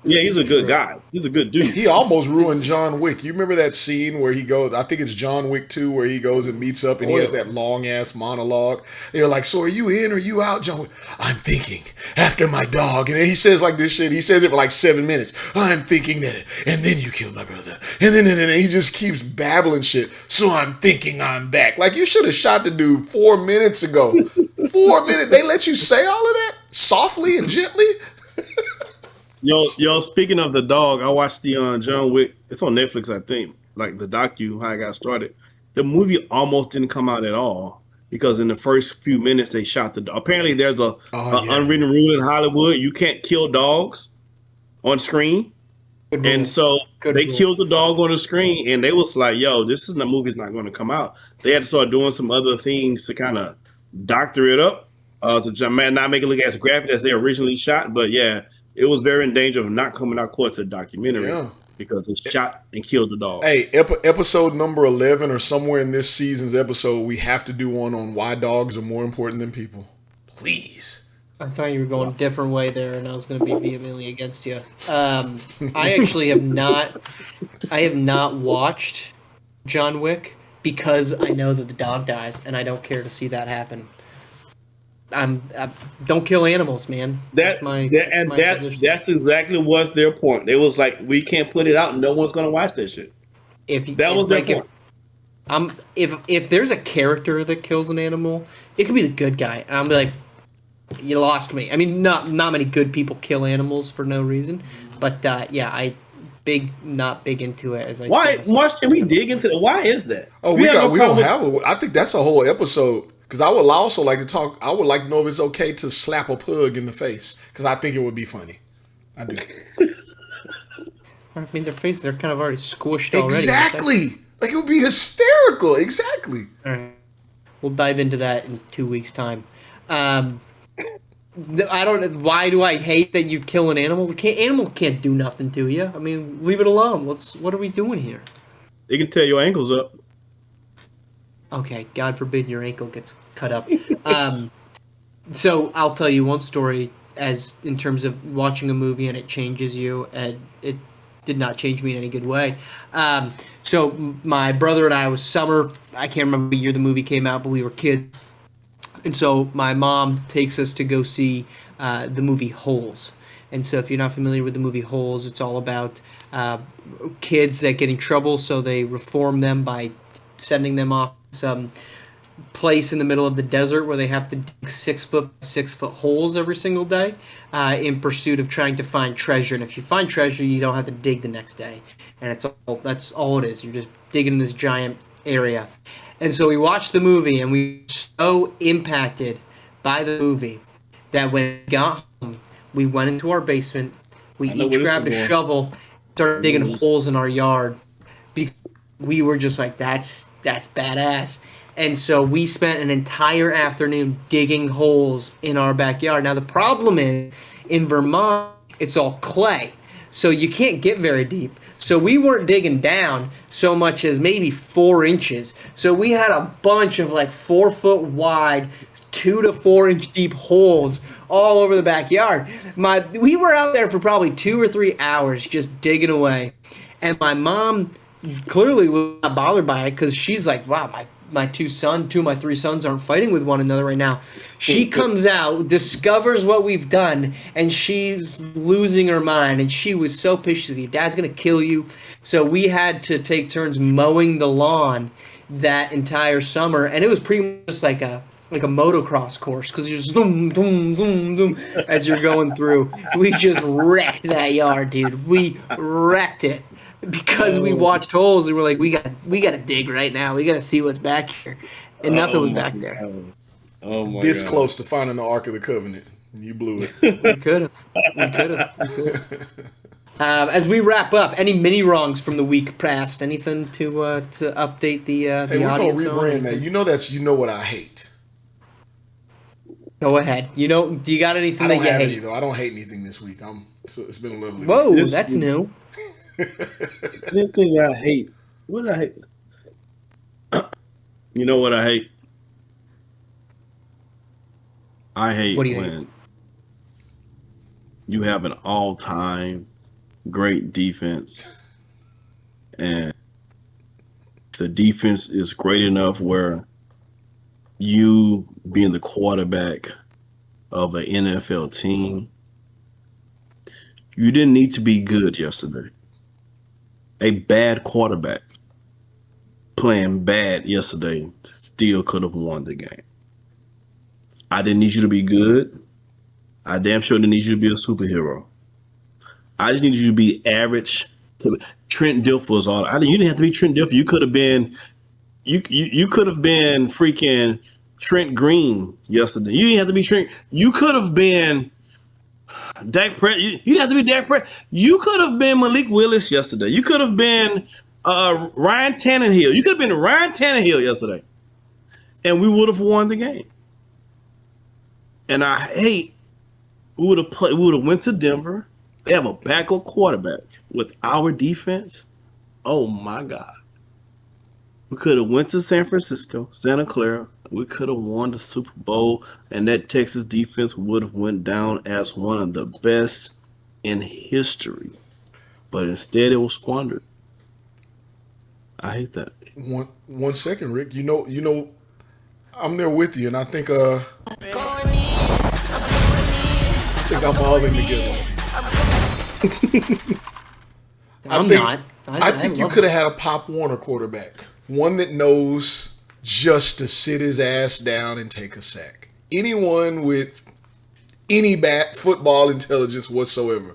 Yeah, he's a good guy. He's a good dude. He almost ruined John Wick. You remember that scene where he goes, I think it's John Wick 2, where he goes and meets up and he has that long ass monologue. They're like, so are you in or you out, John Wick? I'm thinking after my dog. And then he says like this shit. He says it for like 7 minutes. I'm thinking that, and then you killed my brother. And then he just keeps babbling shit. So I'm thinking I'm back. Like, you should have shot the dude 4 minutes ago. 4 minutes. They let you say all of that softly and gently? Yo, speaking of the dog, I watched the John Wick. It's on Netflix, I think. Like the docu, how I got started. The movie almost didn't come out at all because in the first few minutes they shot the dog. Apparently, there's a unwritten rule in Hollywood: you can't kill dogs on screen. And so they killed the dog on the screen, and they was like, "Yo, the movie's not going to come out." They had to start doing some other things to kind of doctor it up to not make it look as graphic as they originally shot. But yeah. It was very in danger of not coming out close to the documentary because it shot and killed the dog. Hey, episode number 11 or somewhere in this season's episode, we have to do one on why dogs are more important than people. Please. I thought you were going a different way there, and I was going to be vehemently against you. I actually have not. I have not watched John Wick because I know that the dog dies, and I don't care to see that happen. Don't kill animals, man. That's exactly what's their point. They was like, we can't put it out, and no one's gonna watch that shit. If there's a character that kills an animal, it could be the good guy, and I'm like, you lost me. I mean, not many good people kill animals for no reason, but not big into it. Why should we dig into that? Why is that? Oh, we don't have it. I think that's a whole episode. Because I would also like to talk. I would like to know if it's okay to slap a pug in the face. Because I think it would be funny. I do. I mean, their faces are kind of already squished already. Exactly. Like, it would be hysterical. Exactly. All right. We'll dive into that in 2 weeks' time. I don't. Why do I hate that you kill an animal? Animal can't do nothing to you. I mean, leave it alone. What are we doing here? They can tear your ankles up. Okay, God forbid your ankle gets cut up. So I'll tell you one story as in terms of watching a movie and it changes you, and it did not change me in any good way. So my brother and I, was summer, I can't remember what year the movie came out, but we were kids. And so my mom takes us to go see the movie Holes. And so if you're not familiar with the movie Holes, it's all about kids that get in trouble, so they reform them by sending them off some place in the middle of the desert where they have to dig 6 foot holes every single day in pursuit of trying to find treasure. And if you find treasure, you don't have to dig the next day. And that's all it is. You're just digging this giant area. And so we watched the movie, and we were so impacted by the movie that when we got home, we went into our basement. We each grabbed a shovel, started digging holes in our yard. Because we were just like, that's badass. And so we spent an entire afternoon digging holes in our backyard. Now, the problem is, in Vermont, it's all clay. So you can't get very deep. So we weren't digging down so much as maybe 4 inches. So we had a bunch of like 4 foot wide, 2 to 4 inch deep holes all over the backyard. We were out there for probably 2 or 3 hours just digging away. And my mom clearly was not bothered by it because she's like, wow, my 2 of my 3 sons aren't fighting with one another right now. She comes out, discovers what we've done, and she's losing her mind. And she was so pissed. She's like, your dad's going to kill you. So we had to take turns mowing the lawn that entire summer. And it was pretty much just like a motocross course because you're just zoom, zoom, zoom, zoom as you're going through. We just wrecked that yard, dude. We wrecked it. Because we watched holes and we're like, we got to dig right now. We got to see what's back here, and nothing was back there. Oh my! This close to finding the Ark of the Covenant, you blew it. We could have. As we wrap up, any mini wrongs from the week past? Anything to update the Hey, we're gonna audience rebrand on? that. You know what I hate. Go ahead. Do you got anything I that don't you have any hate? though. I don't hate anything this week. It's been a lovely week. Whoa, This- that's new. Anything I hate. What do I hate? You know what I hate? I hate What do you when hate? you have an all-time great defense and the defense is great enough where you being the quarterback of an NFL team, you didn't need to be good yesterday. A bad quarterback playing bad yesterday still could have won the game. I didn't need you to be good. I damn sure didn't need you to be a superhero. I just needed you to be average. Trent Dilfer was all. You didn't have to be Trent Dilfer. You could have been. You could have been freaking Trent Green yesterday. You didn't have to be Trent. You could have been Dak Prescott. You didn't have to be Dak Prescott. You could have been Malik Willis yesterday. You could have been Ryan Tannehill. You could have been Ryan Tannehill yesterday, and we would have won the game. And I hate we would have went to Denver. They have a backup quarterback with our defense. Oh my God. We could have went to San Francisco, Santa Clara. We could have won the Super Bowl, and that Texas defense would have went down as one of the best in history. But instead, it was squandered. I hate that. 1 second, Rick. You know, I'm there with you, and I think I'm all in together. I'm think- not. I think you love could have had a Pop Warner quarterback, one that knows just to sit his ass down and take a sack. Anyone with any football intelligence whatsoever.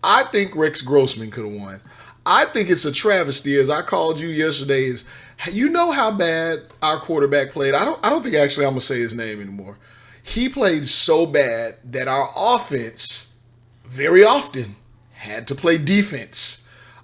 I think Rex Grossman could have won. I think it's a travesty, as I called you yesterday, is you know how bad our quarterback played. I don't think actually I'm gonna say his name anymore. He played so bad that our offense very often had to play defense.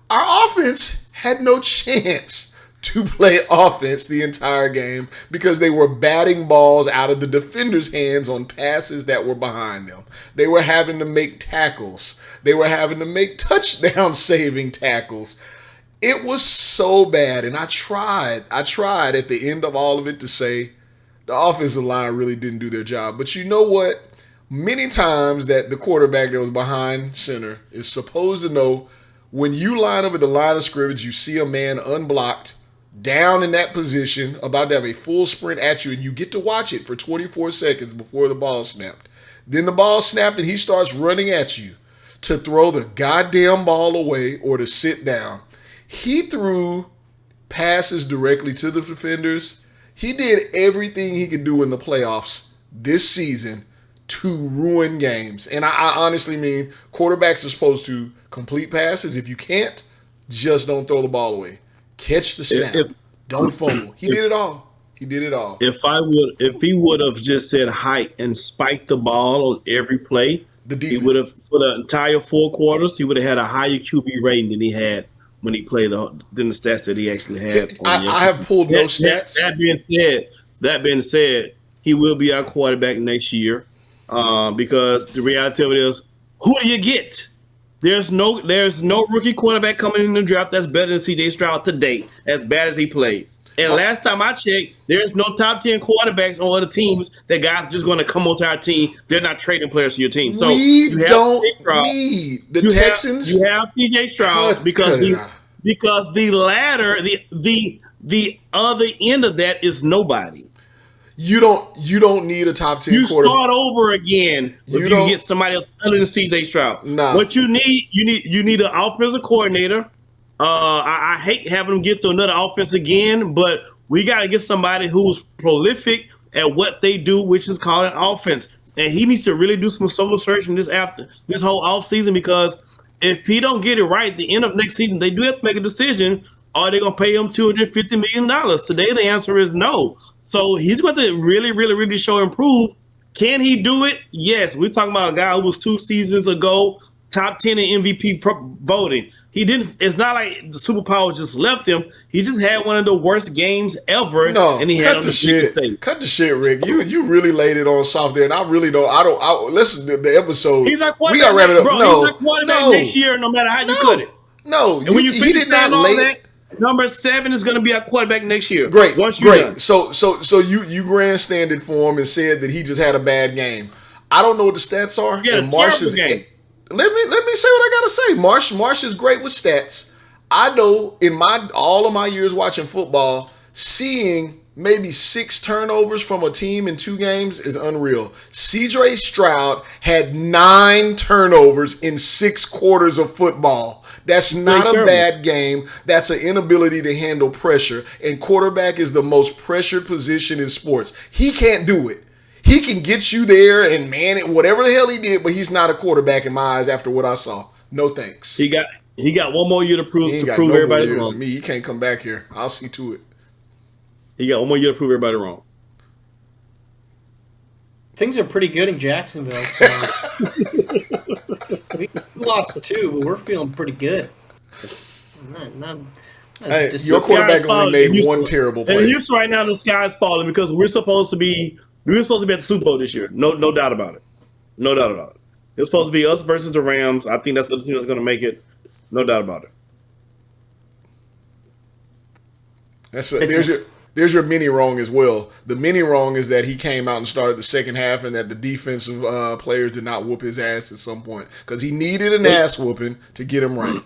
Our offense had no chance to play offense the entire game because they were batting balls out of the defenders' hands on passes that were behind them. They were having to make tackles. They were having to make touchdown-saving tackles. It was so bad, and I tried at the end of all of it to say the offensive line really didn't do their job. But you know what? Many times that the quarterback that was behind center is supposed to know when you line up at the line of scrimmage, you see a man unblocked, down in that position, about to have a full sprint at you, and you get to watch it for 24 seconds before the ball snapped. Then the ball snapped and he starts running at you to throw the goddamn ball away or to sit down. He threw passes directly to the defenders. He did everything he could do in the playoffs this season to ruin games. And I honestly mean, quarterbacks are supposed to complete passes. If you can't, just don't throw the ball away. Catch the snap. Don't fumble. He did it all. He did it all. If he would have just said height and spiked the ball on every play, The he defense. would have for the entire 4 quarters. He would have had a higher QB rating than he had when he played than the stats that he actually had. I have pulled no stats. That being said, he will be our quarterback next year because the reality of it is, who do you get? There's no rookie quarterback coming in the draft that's better than C.J. Stroud today, as bad as he played. And last time I checked, there's no top 10 quarterbacks on other teams that guys are just going to come onto our team. They're not trading players to your team. So We you have don't C.J. Stroud. need the You Texans. You have C.J. Stroud Cut because it out. the ladder, the other end of that is nobody. You don't need a top 10 You quarterback. start over again if you don't- get somebody else other than C.J. Stroud. Nah. What you need an offensive coordinator. I hate having them get to another offense again, but we got to get somebody who's prolific at what they do, which is called an offense. And he needs to really do some soul searching this whole offseason, because if he don't get it right at the end of next season, they do have to make a decision. Are they going to pay him $250 million? Today, the answer is no. So he's going to really, really, really show improve. Can he do it? Yes. We're talking about a guy who was 2 seasons ago top 10 in MVP voting. He didn't. It's not like the superpower just left him. He just had one of the worst games ever. No, and he cut had on the the shit. stage. Cut the shit, Rick. You really laid it on soft there, and I really don't. Listen to the episode. He's like we got to wrap it up. Bro, no, he's like quarterback next year, no matter how you cut it. No, and when you he finish did not saying all lay. that, number 7 is going to be our quarterback next year. Great, once you're done. So you grandstanded for him and said that he just had a bad game. I don't know what the stats are. Yeah, and Marsh is game. Let me say what I gotta say. Marsh is great with stats. I know in all of my years watching football, seeing maybe 6 turnovers from a team in 2 games is unreal. CJ Stroud had 9 turnovers in 6 quarters of football. That's not a bad game. That's an inability to handle pressure. And quarterback is the most pressured position in sports. He can't do it. He can get you there and man it, whatever the hell he did, but he's not a quarterback in my eyes after what I saw. No thanks. He got one more year to prove no everybody wrong. Me, he can't come back here. I'll see to it. He got one more year to prove everybody wrong. Things are pretty good in Jacksonville. So. We lost 2, but we're feeling pretty good. Hey, your quarterback only made one terrible play. And Houston right now, the sky's falling because we're supposed to be at the Super Bowl this year. No doubt about it. No doubt about it. It's supposed to be us versus the Rams. I think that's the team that's going to make it. No doubt about it. There's your mini wrong as well. The mini wrong is that he came out and started the second half and that the defensive players did not whoop his ass at some point because he needed an ass whooping to get him right.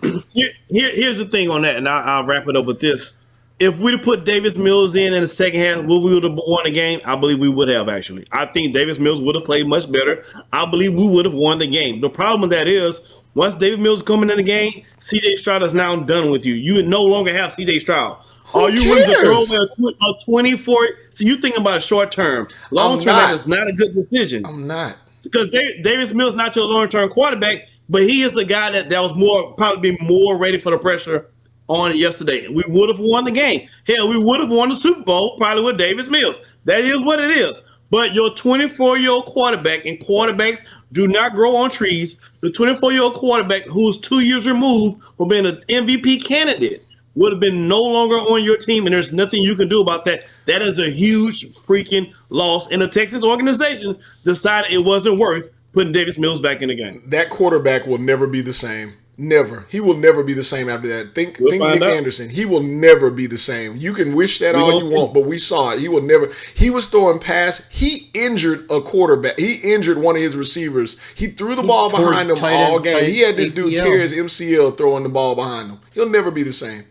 Here's the thing on that, and I'll wrap it up with this. If we'd have put Davis Mills in the second half, would we have won the game? I believe we would have, actually. I think Davis Mills would have played much better. I believe we would have won the game. The problem with that is once Davis Mills coming in the game, C.J. Stroud is now done with you. You no longer have C.J. Stroud. Are you willing to throw away a 24? So you thinking about short term. Long term, that is not a good decision. I'm not. Because Davis Mills not your long term quarterback, but he is the guy that was probably more ready for the pressure on yesterday. We would have won the game. Hell, we would have won the Super Bowl probably with Davis Mills. That is what it is. But your 24-year-old quarterback, and quarterbacks do not grow on trees, the 24-year-old quarterback who's 2 years removed from being an MVP candidate would have been no longer on your team, and there's nothing you can do about that. That is a huge freaking loss. And the Texas organization decided it wasn't worth putting Davis Mills back in the game. That quarterback will never be the same. Never. He will never be the same after that. Think Nick Anderson. He will never be the same. You can wish that all you want, but we saw it. He will never. He was throwing pass. He injured a quarterback. He injured one of his receivers. He threw the ball behind him all game. He had this dude tear his MCL throwing the ball behind him. He'll never be the same.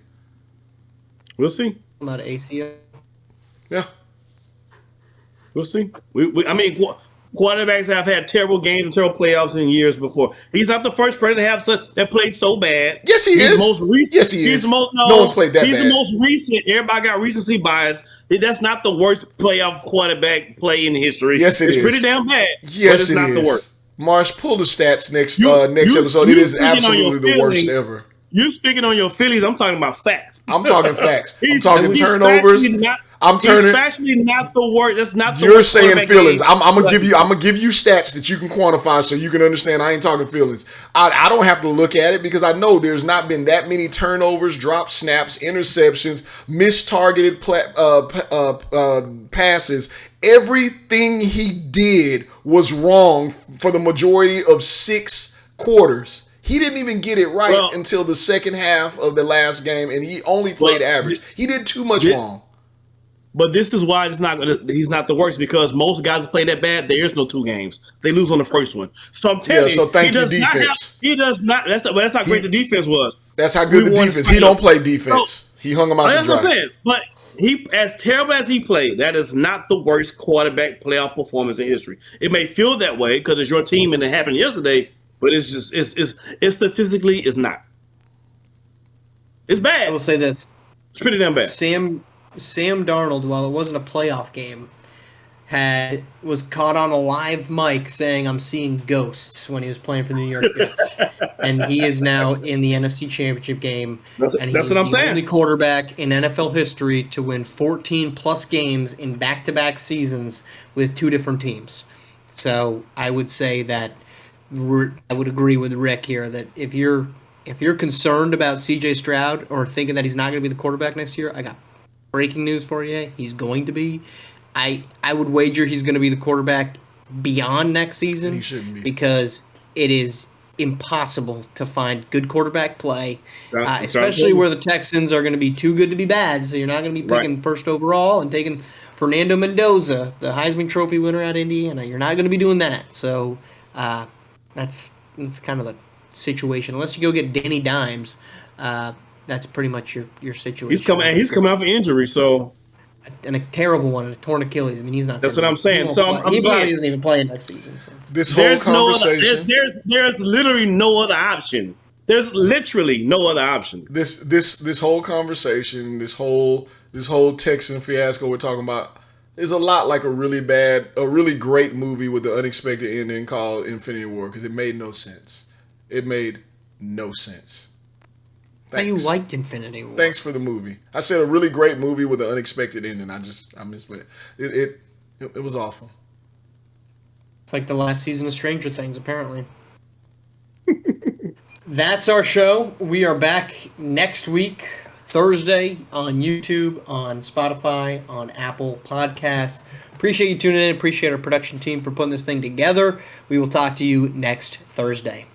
We'll see. Not ACL. Yeah. We'll see. Quarterbacks have had terrible games and terrible playoffs in years before. He's not the first person to have that played so bad. Yes, he is. Most recent. Yes, he is. No one's played that bad. He's the most recent. Everybody got recency bias. That's not the worst playoff quarterback play in history. Yes, it is. It's pretty damn bad. Yes, but it's not the worst. Marsh, pull the stats next episode. It is absolutely the worst ever. You speaking on your feelings, I'm talking about facts. I'm talking facts. I'm talking turnovers. He's actually not the word. That's not the You're worst saying feelings. Game. I'm gonna give you stats that you can quantify so you can understand I ain't talking feelings. I don't have to look at it because I know there's not been that many turnovers, drop snaps, interceptions, mistargeted passes. Everything he did was wrong for the majority of 6 quarters. He didn't even get it right until the second half of the last game, and he only played average. He did too much wrong. But this is why he's not the worst, because most guys that play that bad, there is no 2 games. They lose on the first one. So I'm telling you, so thank you, defense. He does not. That's how great the defense was. That's how good the defense. He don't play defense. He hung him out to dry. That's what I'm saying. But he, as terrible as he played, that is not the worst quarterback playoff performance in history. It may feel that way because it's your team and it happened yesterday. But it's statistically it's not. It's bad. I will say this. It's pretty damn bad. Sam Darnold, while it wasn't a playoff game, was caught on a live mic saying I'm seeing ghosts when he was playing for the New York Jets. And he is now in the NFC Championship game. That's what I'm saying. Only quarterback in NFL history to win 14 plus games in back-to-back seasons with 2 different teams. So I would say that I would agree with Rick here that if you're concerned about C.J. Stroud or thinking that he's not going to be the quarterback next year, I got breaking news for you. He's going to be. I would wager he's going to be the quarterback beyond next season. He shouldn't be, because it is impossible to find good quarterback play, especially where the Texans are going to be too good to be bad. So you're not going to be picking first overall and taking Fernando Mendoza, the Heisman Trophy winner out of Indiana. You're not going to be doing that. So that's kind of the situation. Unless you go get Danny Dimes, that's pretty much your situation. He's coming off an injury, so. And a terrible one, a torn Achilles. I mean, he's not. That's what I'm saying. So he probably isn't even playing next season. So. This whole conversation. There's literally no other option. There's literally no other option. This whole conversation, this whole Texan fiasco we're talking about is a lot like a really great movie with the unexpected ending called Infinity War, because it made no sense. It made no sense. Thanks. You liked Infinity War. Thanks for the movie. I said a really great movie with an unexpected ending. I misplayed it. It was awful. It's like the last season of Stranger Things, apparently. That's our show. We are back next week, Thursday, on YouTube, on Spotify, on Apple Podcasts. Appreciate you tuning in. Appreciate our production team for putting this thing together. We will talk to you next Thursday.